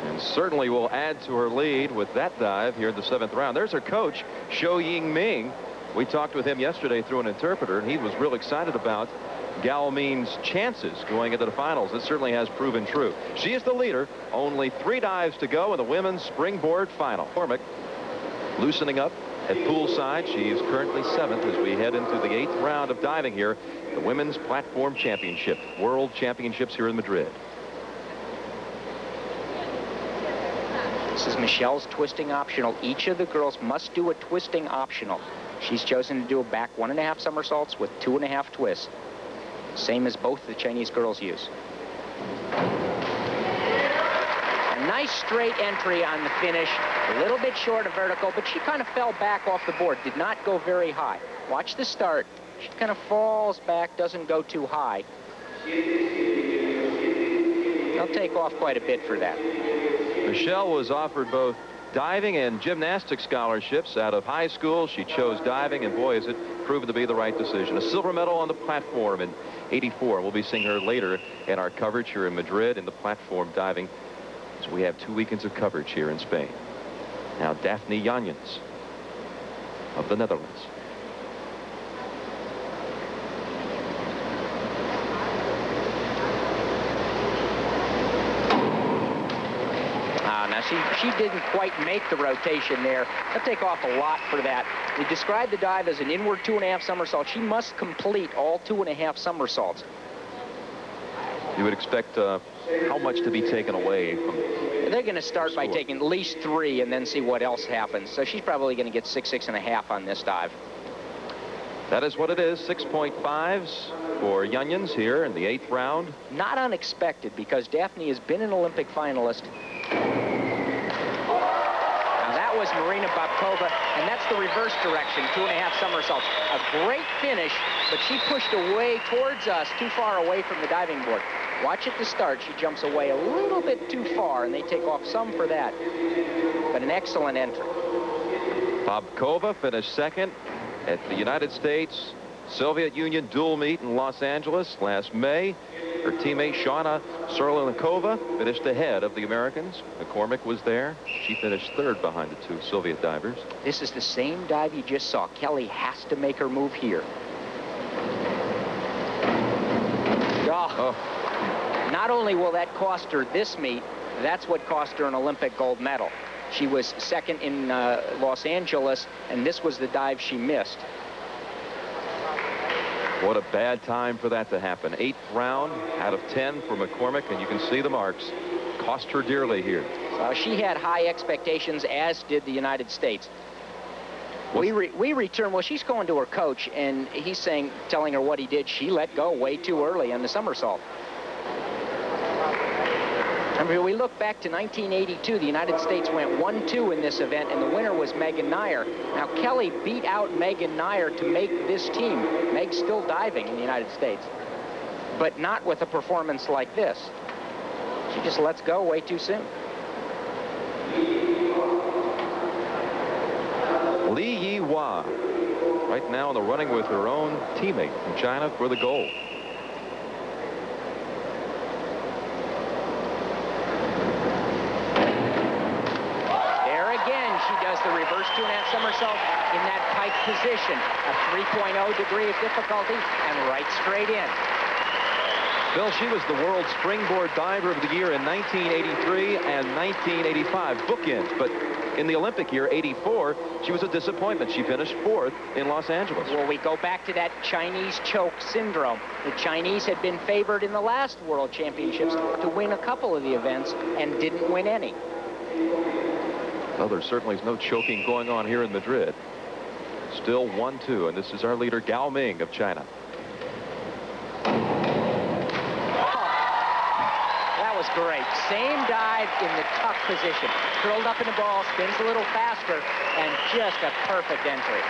And certainly will add to her lead with that dive here in the 7th round. There's her coach, Shou Yingming. We talked with him yesterday through an interpreter, and he was real excited about Gao Min's chances going into the finals. It certainly has proven true. She is the leader. Only 3 dives to go in the women's springboard final. McCormick loosening up at poolside. She is currently 7th as we head into the 8th round of diving here. The Women's Platform Championship, World Championships here in Madrid. This is Michele's twisting optional. Each of the girls must do a twisting optional. She's chosen to do a back 1.5 somersaults with 2.5 twists. Same as both the Chinese girls use. A nice straight entry on the finish. A little bit short of vertical, but she kind of fell back off the board. Did not go very high. Watch the start. She kind of falls back, doesn't go too high. They'll take off quite a bit for that. Michele was offered both diving and gymnastics scholarships out of high school. She chose diving, and boy, has it proven to be the right decision. A silver medal on the platform in '84. We'll be seeing her later in our coverage here in Madrid in the platform diving. So we have 2 weekends of coverage here in Spain. Now Daphne Janjens of the Netherlands. She didn't quite make the rotation there. They'll take off a lot for that. We described the dive as an inward 2.5 somersault. She must complete all 2.5 somersaults. You would expect how much to be taken away from... They're going to start by taking at least 3 and then see what else happens. So she's probably going to get 6.5 on this dive. That is what it is. 6.5s for Janjens here in the 8th round. Not unexpected, because Daphne has been an Olympic finalist. Was Marina Babkova, and that's the reverse direction, 2.5 somersaults. A great finish, but she pushed away towards us, too far away from the diving board. Watch at the start. She jumps away a little bit too far, and they take off some for that. But an excellent entry. Babkova finished 2nd at the United States Soviet Union dual meet in Los Angeles last May. Her teammate Shauna Sorlenikova finished ahead of the Americans. McCormick was there. She finished 3rd behind the 2 Soviet divers. This is the same dive you just saw. Kelly has to make her move here. Oh. Not only will that cost her this meet, that's what cost her an Olympic gold medal. She was 2nd in Los Angeles, and this was the dive she missed. What a bad time for that to happen. 8th round out of 10 for McCormick, and you can see the marks. Cost her dearly here. So she had high expectations, as did the United States. We return. Well, she's going to her coach, and he's telling her what he did. She let go way too early on the somersault. I mean, we look back to 1982. The United States went 1-2 in this event, and the winner was Megan Nair. Now, Kelly beat out Megan Nair to make this team. Meg's still diving in the United States, but not with a performance like this. She just lets go way too soon. Li Yihua, right now in the running with her own teammate from China for the gold. She does the reverse 2.5 somersault in that pike position. A 3.0 degree of difficulty and right straight in. Bill, she was the world springboard diver of the year in 1983 and 1985, bookends. But in the Olympic year, 84, she was a disappointment. She finished 4th in Los Angeles. Well, we go back to that Chinese choke syndrome. The Chinese had been favored in the last World Championships to win a couple of the events and didn't win any. Well, there certainly is no choking going on here in Madrid. Still 1-2, and this is our leader, Gao Ming of China. Was great. Same dive in the tuck position. Curled up in the ball, spins a little faster, and just a perfect entry.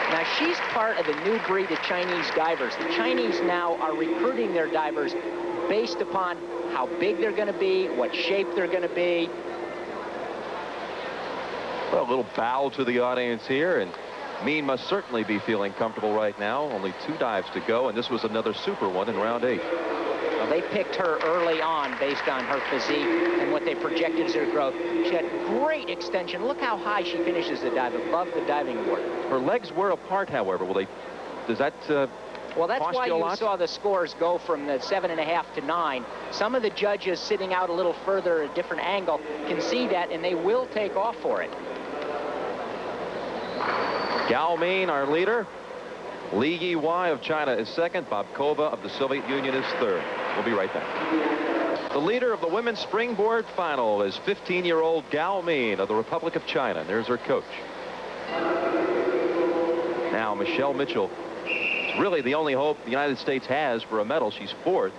Now, she's part of the new breed of Chinese divers. The Chinese now are recruiting their divers based upon how big they're going to be, what shape they're going to be. Well, a little bow to the audience here, and Min must certainly be feeling comfortable right now. Only 2 dives to go, and this was another super one in round 8. Well, they picked her early on based on her physique and what they projected as her growth. She had great extension. Look how high she finishes the dive, above the diving board. Her legs were apart, however. Does that well, that's cost why you a you lot? saw the scores go from the 7.5 to 9. Some of the judges sitting out a little further, a different angle, can see that, and they will take off for it. Gao Ming, our leader. Li Yiwai of China is 2nd. Bobkova of the Soviet Union is 3rd. We'll be right back. The leader of the women's springboard final is 15-year-old Gao Ming of the Republic of China. There's her coach. Now, Michele Mitchell is really the only hope the United States has for a medal. She's 4th.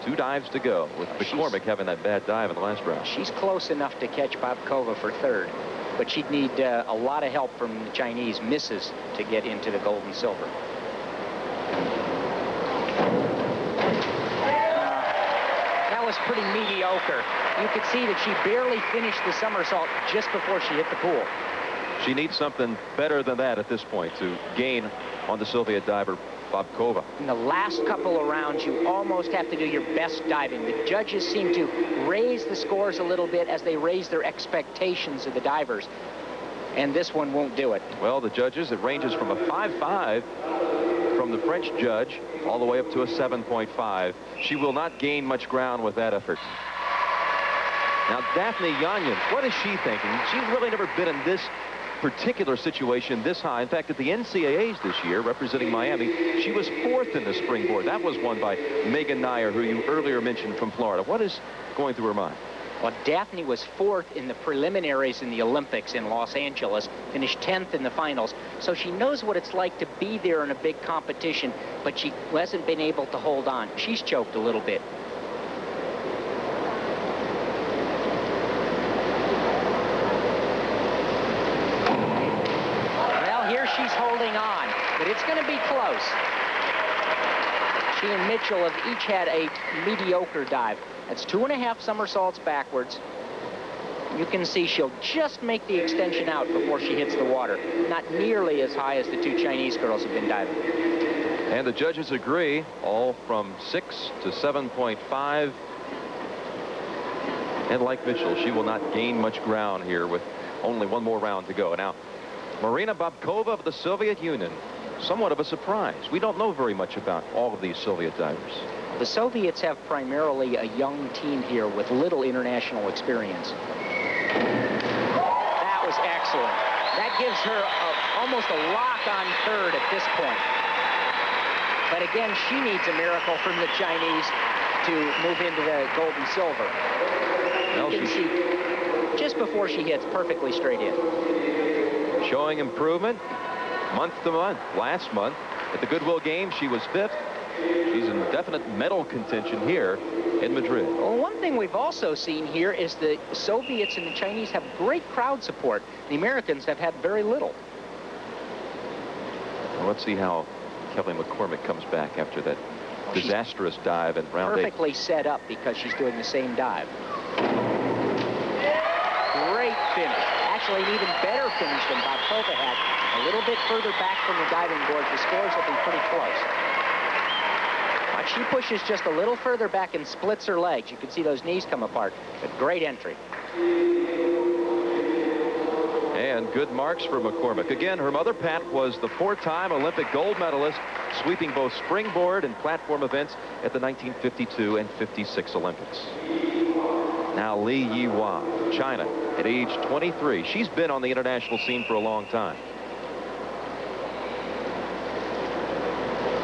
2 dives to go, with McCormick having that bad dive in the last round. She's close enough to catch Bobkova for 3rd, but she'd need a lot of help from the Chinese misses to get into the gold and silver. That was pretty mediocre. You could see that she barely finished the somersault just before she hit the pool. She needs something better than that at this point to gain on the Soviet diver Bobkova. In the last couple of rounds, you almost have to do your best diving. The judges seem to raise the scores a little bit as they raise their expectations of the divers. And this one won't do it. Well, the judges, it ranges from a 5.5 from the French judge all the way up to a 7.5. She will not gain much ground with that effort. Now, Daphne Yanyan, what is she thinking? She's really never been in this particular situation this high. In fact, at the NCAAs this year, representing Miami, she was 4th in the springboard. That was won by Megan Nair, who you earlier mentioned from Florida. What is going through her mind? Well, Daphne was 4th in the preliminaries in the Olympics in Los Angeles, finished 10th in the finals. So she knows what it's like to be there in a big competition, but she hasn't been able to hold on. She's choked a little bit. Well, here she's holding on, but it's going to be close. She and Mitchell have each had a mediocre dive. That's 2.5 somersaults backwards. You can see she'll just make the extension out before she hits the water. Not nearly as high as the 2 Chinese girls have been diving. And the judges agree, all from 6 to 7.5. And like Mitchell, she will not gain much ground here with only 1 more round to go. Now, Marina Bobkova of the Soviet Union, somewhat of a surprise. We don't know very much about all of these Soviet divers. The Soviets have primarily a young team here with little international experience. That was excellent. That gives her almost a lock on 3rd at this point. But again, she needs a miracle from the Chinese to move into the gold and silver. Well, you can see just before she hits perfectly straight in. Showing improvement month to month. Last month at the Goodwill Games, she was 5th. She's in definite medal contention here in Madrid. Well, one thing we've also seen here is the Soviets and the Chinese have great crowd support. The Americans have had very little. Well, let's see how Kelly McCormick comes back after that disastrous dive in round 8. Perfectly set up because she's doing the same dive. Great finish. Actually, an even better finish than Bobkova had. A little bit further back from the diving board. The scores will be pretty close. She pushes just a little further back and splits her legs. You can see those knees come apart. But great entry. And good marks for McCormick. Again, her mother, Pat, was the 4-time Olympic gold medalist. sweeping both springboard and platform events at the 1952 and 56 Olympics. Now Li Yihua, China, at age 23. She's been on the international scene for a long time.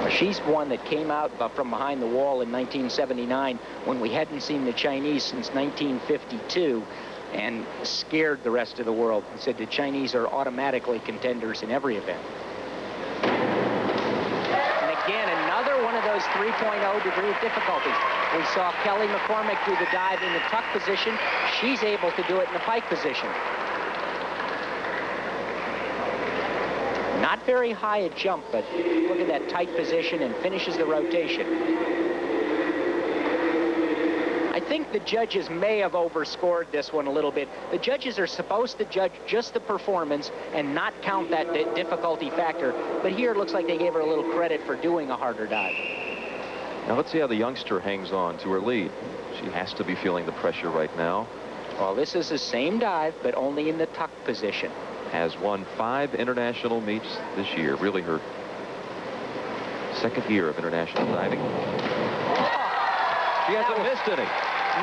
She's one that came out from behind the wall in 1979 when we hadn't seen the Chinese since 1952 and scared the rest of the world and said the Chinese are automatically contenders in every event. And again, another one of those 3.0 degree of difficulties. We saw Kelly McCormick do the dive in the tuck position. She's able to do it in the pike position. Not very high a jump, but look at that tight position and finishes the rotation. I think the judges may have overscored this one a little bit. The judges are supposed to judge just the performance and not count that difficulty factor. But here it looks like they gave her a little credit for doing a harder dive. Now let's see how the youngster hangs on to her lead. She has to be feeling the pressure right now. Well, this is the same dive, but only in the tuck position. Has won 5 international meets this year. Really her second year of international diving. She hasn't missed any.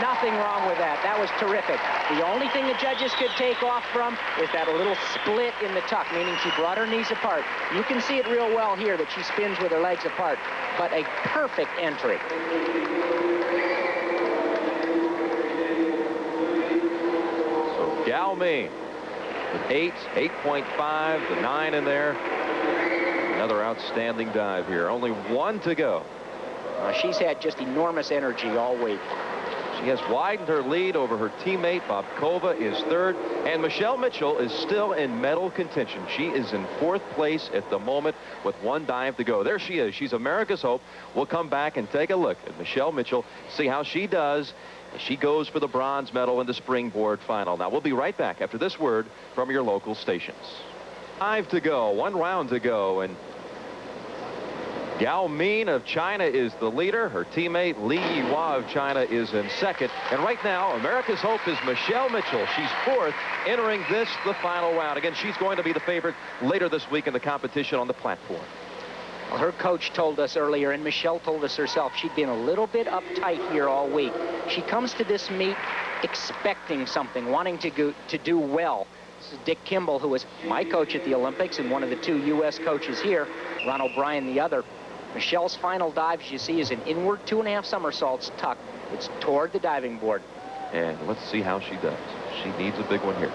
Nothing wrong with that. That was terrific. The only thing the judges could take off from is that little split in the tuck, meaning she brought her knees apart. You can see it real well here that she spins with her legs apart, but a perfect entry. So Gao Ming with 8.5, the 9 in there. Another outstanding dive here. Only 1 to go. She's had just enormous energy all week. She has widened her lead over her teammate. Bobkova is 3rd, and Michele Mitchell is still in medal contention. She is in 4th place at the moment with 1 dive to go. There she is. She's America's hope. We'll come back and take a look at Michele Mitchell, see how she does as she goes for the bronze medal in the springboard final. Now, we'll be right back after this word from your local stations. 5 to go, 1 round to go, and Gao Ming of China is the leader. Her teammate Li Yihua of China is in 2nd. And right now, America's hope is Michele Mitchell. She's 4th, entering the final round. Again, she's going to be the favorite later this week in the competition on the platform. Well, her coach told us earlier, and Michele told us herself, she'd been a little bit uptight here all week. She comes to this meet expecting something, wanting to do well. This is Dick Kimball, who was my coach at the Olympics and one of the 2 U.S. coaches here, Ron O'Brien the other. Michele's final dive, as you see, is an inward 2.5 somersaults tuck. It's toward the diving board. And let's see how she does. She needs a big one here.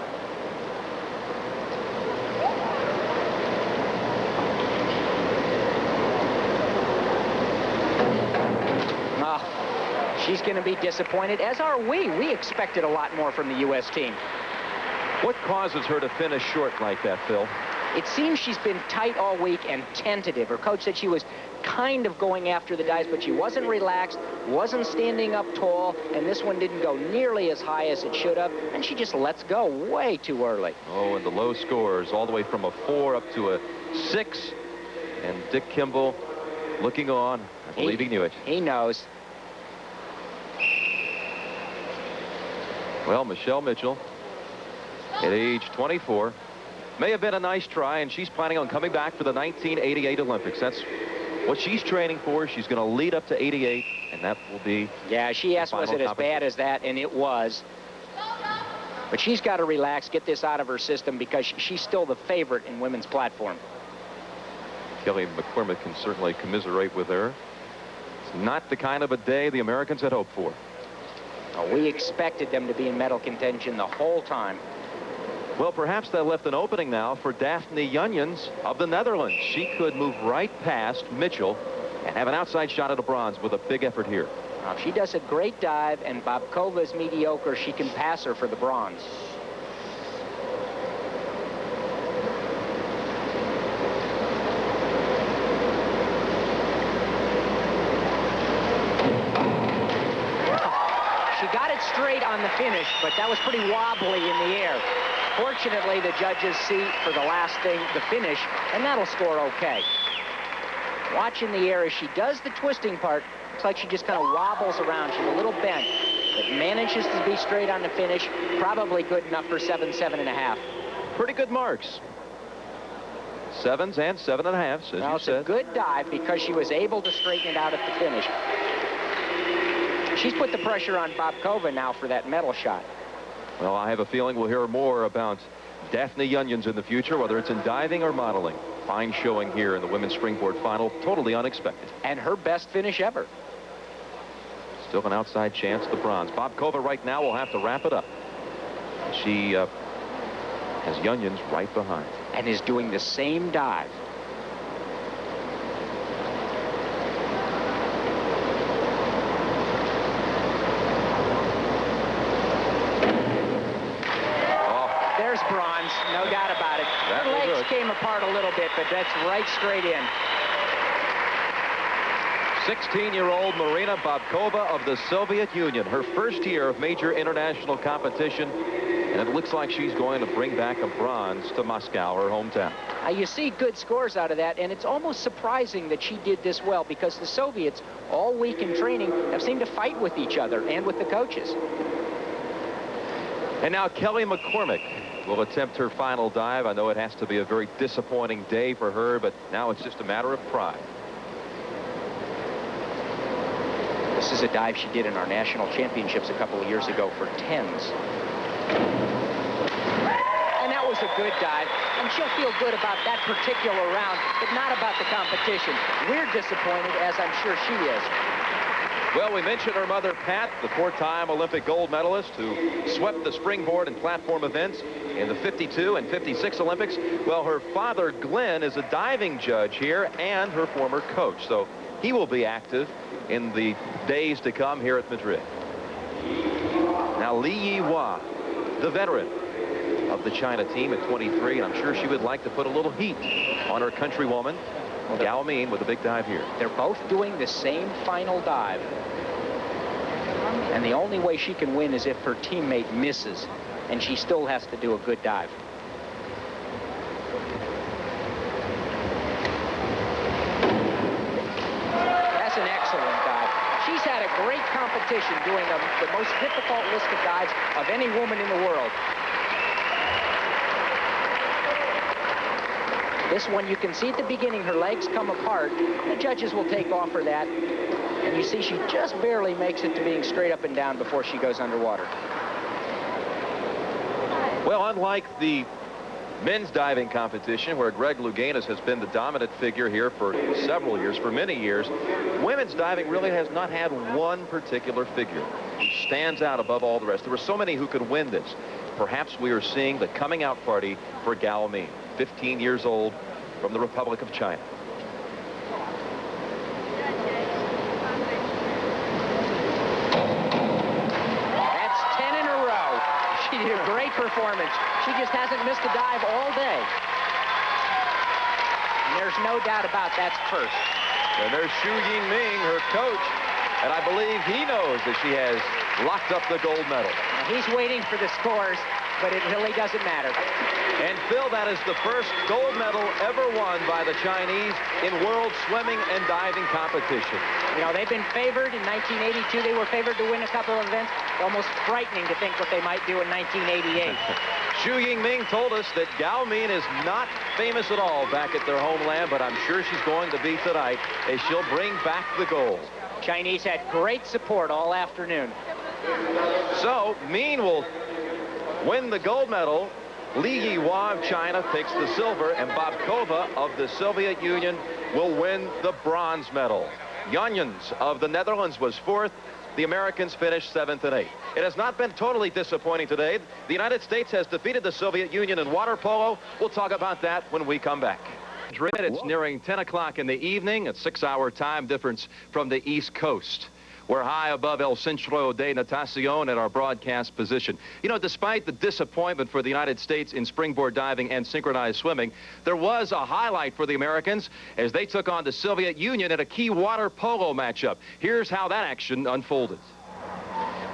She's going to be disappointed, as are we. We expected a lot more from the U.S. team. What causes her to finish short like that, Phil? It seems she's been tight all week and tentative. Her coach said she was kind of going after the dives, but she wasn't relaxed, wasn't standing up tall, and this one didn't go nearly as high as it should have, and she just lets go way too early. Oh, and the low scores, all the way from a 4 up to a 6. And Dick Kimball looking on. I believe he knew it. He knows. Well, Michele Mitchell, at age 24, may have been a nice try, and she's planning on coming back for the 1988 Olympics. That's what she's training for. She's going to lead up to 88, and that will be... Yeah, she asked, was it as bad as that? And it was. But she's got to relax, get this out of her system, because she's still the favorite in women's platform. Kelly McCormick can certainly commiserate with her. It's not the kind of a day the Americans had hoped for. We expected them to be in medal contention the whole time. Well, perhaps that left an opening now for Daphne Junions of the Netherlands. She could move right past Mitchell and have an outside shot at a bronze with a big effort here. Now, if she does a great dive and Bobkova is mediocre, she can pass her for the bronze. Straight on the finish, but that was pretty wobbly in the air. Fortunately, the judges see for the last thing, the finish, and that'll score okay. Watch in the air as she does the twisting part. Looks like she just kind of wobbles around. She's a little bent, but manages to be straight on the finish. Probably good enough for 7.5. Pretty good marks. 7s and 7.5s, as Well, you it's said. a good dive because she was able to straighten it out at the finish. She's put the pressure on Bobkova now for that medal shot. Well, I have a feeling we'll hear more about Daphne Youngens in the future, whether it's in diving or modeling. Fine showing here in the women's springboard final, totally unexpected. And her best finish ever. Still an outside chance, the bronze. Bobkova right now will have to wrap it up. She has Youngens right behind. And is doing the same dive. There's bronze, no doubt about it. That Her was legs good. came apart a little bit, but that's right straight in. 16-year-old Marina Bobkova of the Soviet Union. Her first year of major international competition. And it looks like she's going to bring back a bronze to Moscow, her hometown. You see good scores out of that, and it's almost surprising that she did this well because the Soviets, all week in training, have seemed to fight with each other and with the coaches. And now Kelly McCormick will attempt her final dive. I know it has to be a very disappointing day for her, but now it's just a matter of pride. This is a dive she did in our national championships a couple of years ago for 10s. And that was a good dive, and she'll feel good about that particular round, but not about the competition. We're disappointed, as I'm sure she is. Well, we mentioned her mother, Pat, the 4-time Olympic gold medalist who swept the springboard and platform events in the 52 and 56 Olympics. Well, her father, Glenn, is a diving judge here and her former coach. So he will be active in the days to come here at Madrid. Now, Li Yihua, the veteran of the China team at 23, and I'm sure she would like to put a little heat on her countrywoman. Gao Min with a big dive here. They're both doing the same final dive. And the only way she can win is if her teammate misses, and she still has to do a good dive. That's an excellent dive. She's had a great competition doing the most difficult list of dives of any woman in the world. This one, you can see at the beginning, her legs come apart. The judges will take off for that. And you see she just barely makes it to being straight up and down before she goes underwater. Well, unlike the men's diving competition, where Greg Louganis has been the dominant figure here for several years, for many years, women's diving really has not had one particular figure who stands out above all the rest. There were so many who could win this. Perhaps we are seeing the coming out party for Gao Min, 15 years old, from the Republic of China. That's 10 in a row. She did a great performance. She just hasn't missed a dive all day. And there's no doubt about that's first. And there's Xu Yingming, her coach, and I believe he knows that she has locked up the gold medal. He's waiting for the scores, but it really doesn't matter. And Phil, that is the first gold medal ever won by the Chinese in world swimming and diving competition. You know, they've been favored. In 1982, they were favored to win a couple of events. It's almost frightening to think what they might do in 1988. Xu Yingming told us that Gao Min is not famous at all back at their homeland, but I'm sure she's going to be tonight as she'll bring back the gold. Chinese had great support all afternoon. So, Min will win the gold medal. Li Yihua of China takes the silver, and Bobkova of the Soviet Union will win the bronze medal. Youngens of the Netherlands was fourth. The Americans finished 7th and 8th. It has not been totally disappointing today. The United States has defeated the Soviet Union in water polo. We'll talk about that when we come back. Madrid, it's nearing 10 o'clock in the evening, a 6-hour time difference from the East Coast. We're high above El Centro de Natación at our broadcast position. You know, despite the disappointment for the United States in springboard diving and synchronized swimming, there was a highlight for the Americans as they took on the Soviet Union at a key water polo matchup. Here's how that action unfolded.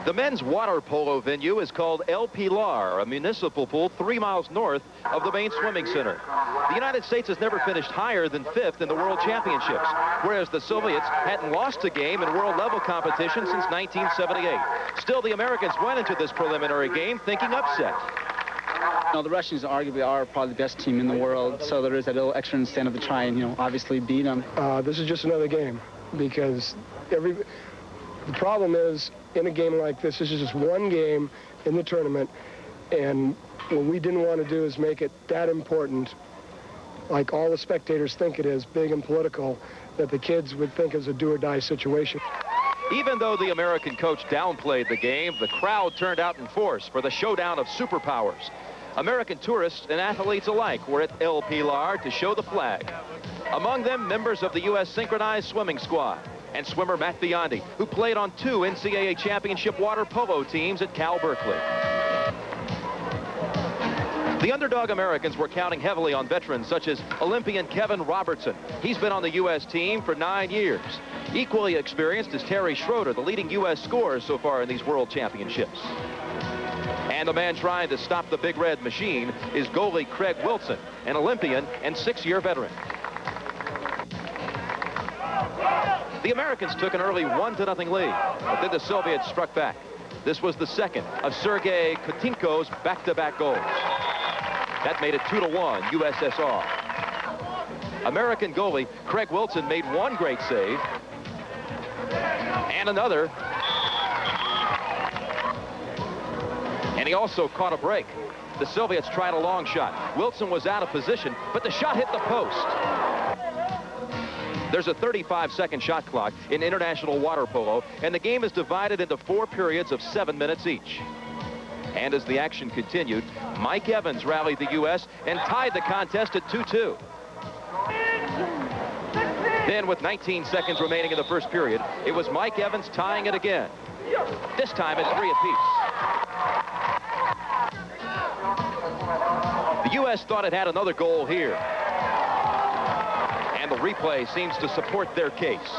The men's water polo venue is called El Pilar, a municipal pool 3 miles north of the main swimming center. The United States has never finished higher than 5th in the World Championships, whereas the Soviets hadn't lost a game in world-level competition since 1978. Still, the Americans went into this preliminary game thinking upset. The Russians arguably are probably the best team in the world, so there is that little extra incentive to try and, obviously beat them. This is just another game, because the problem is, in a game like this is just one game in the tournament, and what we didn't want to do is make it that important, like all the spectators think it is, big and political, that the kids would think is a do-or-die situation. Even though the American coach downplayed the game, the crowd turned out in force for the showdown of superpowers. American tourists and athletes alike were at El Pilar to show the flag. Among them, members of the U.S. Synchronized swimming squad and swimmer Matt Biondi, who played on 2 NCAA championship water polo teams at Cal Berkeley. The underdog Americans were counting heavily on veterans such as Olympian Kevin Robertson. He's been on the U.S. team for 9 years. Equally experienced is Terry Schroeder, the leading U.S. scorer so far in these World Championships. And the man trying to stop the Big Red Machine is goalie Craig Wilson, an Olympian and 6-year veteran. The Americans took an early 1-0 lead, but then the Soviets struck back. This was the second of Sergei Kotinko's back-to-back goals. That made it 2-1 USSR. American goalie Craig Wilson made one great save and another. And he also caught a break. The Soviets tried a long shot. Wilson was out of position, but the shot hit the post. There's a 35-second shot clock in international water polo, and the game is divided into 4 periods of 7 minutes each. And as the action continued, Mike Evans rallied the U.S. and tied the contest at 2-2. Then, with 19 seconds remaining in the first period, it was Mike Evans tying it again, this time at 3 apiece. The U.S. thought it had another goal here. And the replay seems to support their case.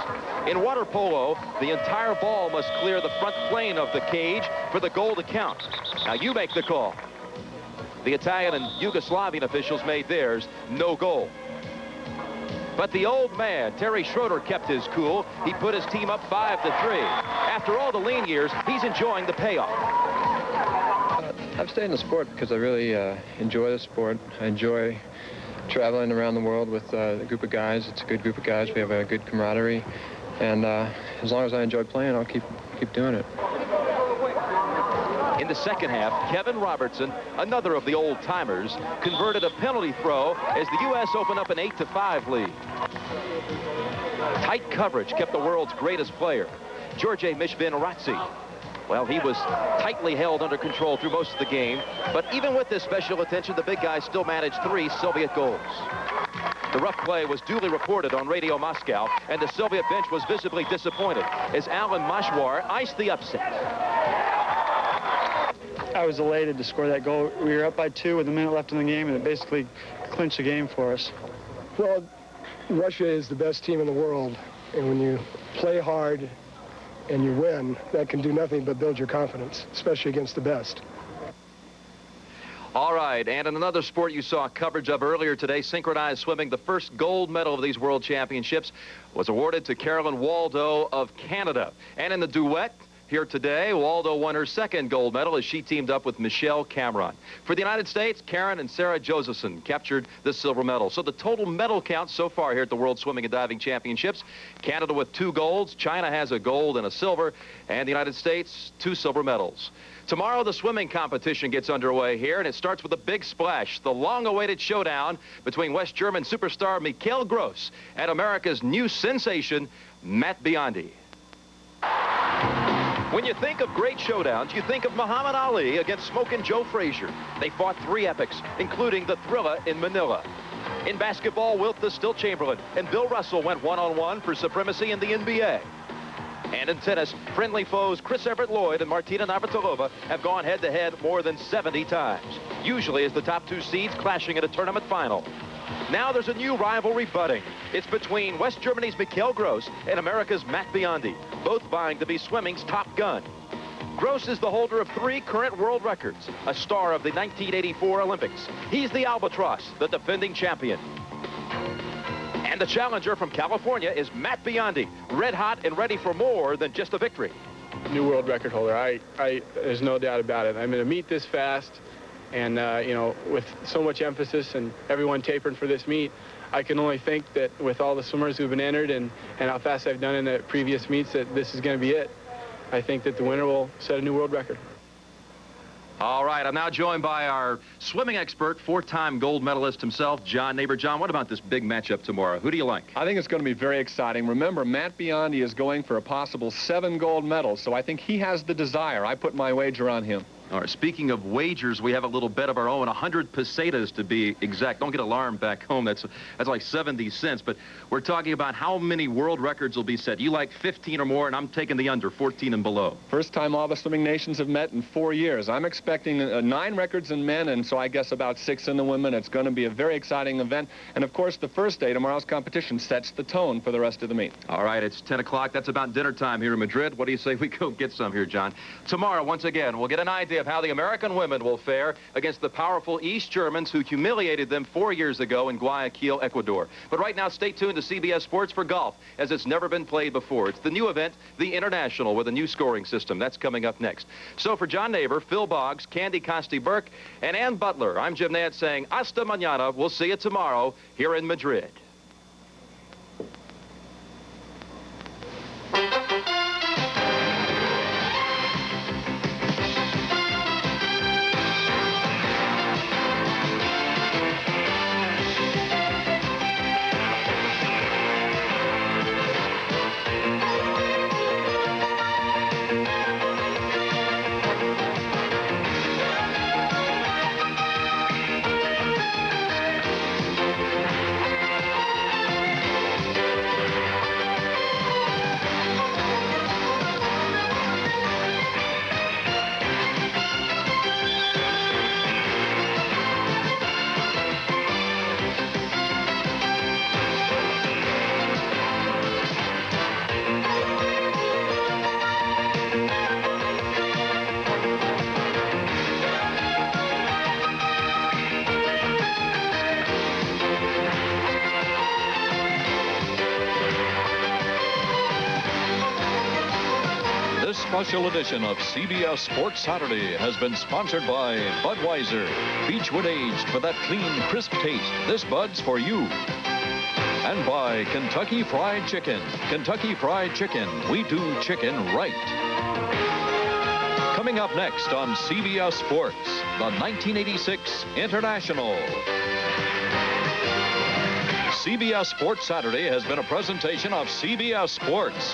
In water polo, the entire ball must clear the front plane of the cage for the goal to count. Now you make the call. The Italian and Yugoslavian officials made theirs, no goal. But the old man, Terry Schroeder, kept his cool. He put his team up 5-3. After all the lean years, he's enjoying the payoff. I've stayed in the sport because I really enjoy the sport. I enjoy traveling around the world with a group of guys. It's a good group of guys. We have a good camaraderie. And as long as I enjoy playing, I'll keep doing it. In the second half, Kevin Robertson, another of the old-timers, converted a penalty throw as the U.S. opened up an 8-5 lead. Tight coverage kept the world's greatest player, George Mishvin-Ratzi. Well, he was tightly held under control through most of the game, but even with this special attention, the big guy still managed 3 Soviet goals. The rough play was duly reported on Radio Moscow, and the Soviet bench was visibly disappointed as Alan Mashwar iced the upset. I was elated to score that goal. We were up by 2 with a minute left in the game, and it basically clinched the game for us. Well, Russia is the best team in the world, and when you play hard and you win, that can do nothing but build your confidence, especially against the best. All right, and in another sport you saw coverage of earlier today, synchronized swimming, the first gold medal of these World Championships was awarded to Carolyn Waldo of Canada. And in the duet here today, Waldo won her second gold medal as she teamed up with Michele Cameron. For the United States, Karen and Sarah Josephson captured the silver medal. So the total medal count so far here at the World Swimming and Diving Championships, Canada with 2 golds, China has a gold and a silver, and the United States 2 silver medals. Tomorrow, the swimming competition gets underway here, and it starts with a big splash, the long-awaited showdown between West German superstar Michele Gross and America's new sensation, Matt Biondi. When you think of great showdowns, you think of Muhammad Ali against Smokin' Joe Frazier. They fought 3 epics, including the Thriller in Manila. In basketball, Wilt the Stilt Chamberlain and Bill Russell went one-on-one for supremacy in the NBA. And in tennis, friendly foes Chris Everett Lloyd and Martina Navratilova have gone head-to-head more than 70 times, usually as the top 2 seeds clashing at a tournament final. Now there's a new rivalry budding. It's between West Germany's Michele Gross and America's Matt Biondi, both vying to be swimming's top gun. Gross is the holder of 3 current world records, a star of the 1984 Olympics. He's the Albatross, the defending champion. And the challenger from California is Matt Biondi, red hot and ready for more than just a victory. New world record holder. There's no doubt about it. I mean, to meet this fast And, you know, with so much emphasis and everyone tapering for this meet, I can only think that with all the swimmers who've been entered and how fast I've done in the previous meets, that this is going to be it. I think that the winner will set a new world record. All right, I'm now joined by our swimming expert, 4-time gold medalist himself, John Neighbor. John, what about this big matchup tomorrow? Who do you like? I think it's going to be very exciting. Remember, Matt Biondi is going for a possible 7 gold medals, so I think he has the desire. I put my wager on him. All right, speaking of wagers, we have a little bet of our own, 100 pesetas to be exact. Don't get alarmed back home. That's like 70 cents. But we're talking about how many world records will be set. You like 15 or more, and I'm taking the under, 14 and below. First time all the swimming nations have met in 4 years. I'm expecting 9 records in men, and so I guess about 6 in the women. It's going to be a very exciting event. And, of course, the first day, tomorrow's competition, sets the tone for the rest of the meet. All right, it's 10 o'clock. That's about dinner time here in Madrid. What do you say we go get some here, John? Tomorrow, once again, we'll get an idea of how the American women will fare against the powerful East Germans who humiliated them 4 years ago in Guayaquil, Ecuador. But right now, stay tuned to CBS Sports for golf, as it's never been played before. It's the new event, the International, with a new scoring system. That's coming up next. So for John Neighbor, Phil Boggs, Candy Costi-Burke, and Ann Butler, I'm Jim Nantz saying hasta mañana. We'll see you tomorrow here in Madrid. This special edition of CBS Sports Saturday has been sponsored by Budweiser. Beechwood aged for that clean, crisp taste. This Bud's for you. And by Kentucky Fried Chicken. Kentucky Fried Chicken. We do chicken right. Coming up next on CBS Sports, the 1986 International. CBS Sports Saturday has been a presentation of CBS Sports.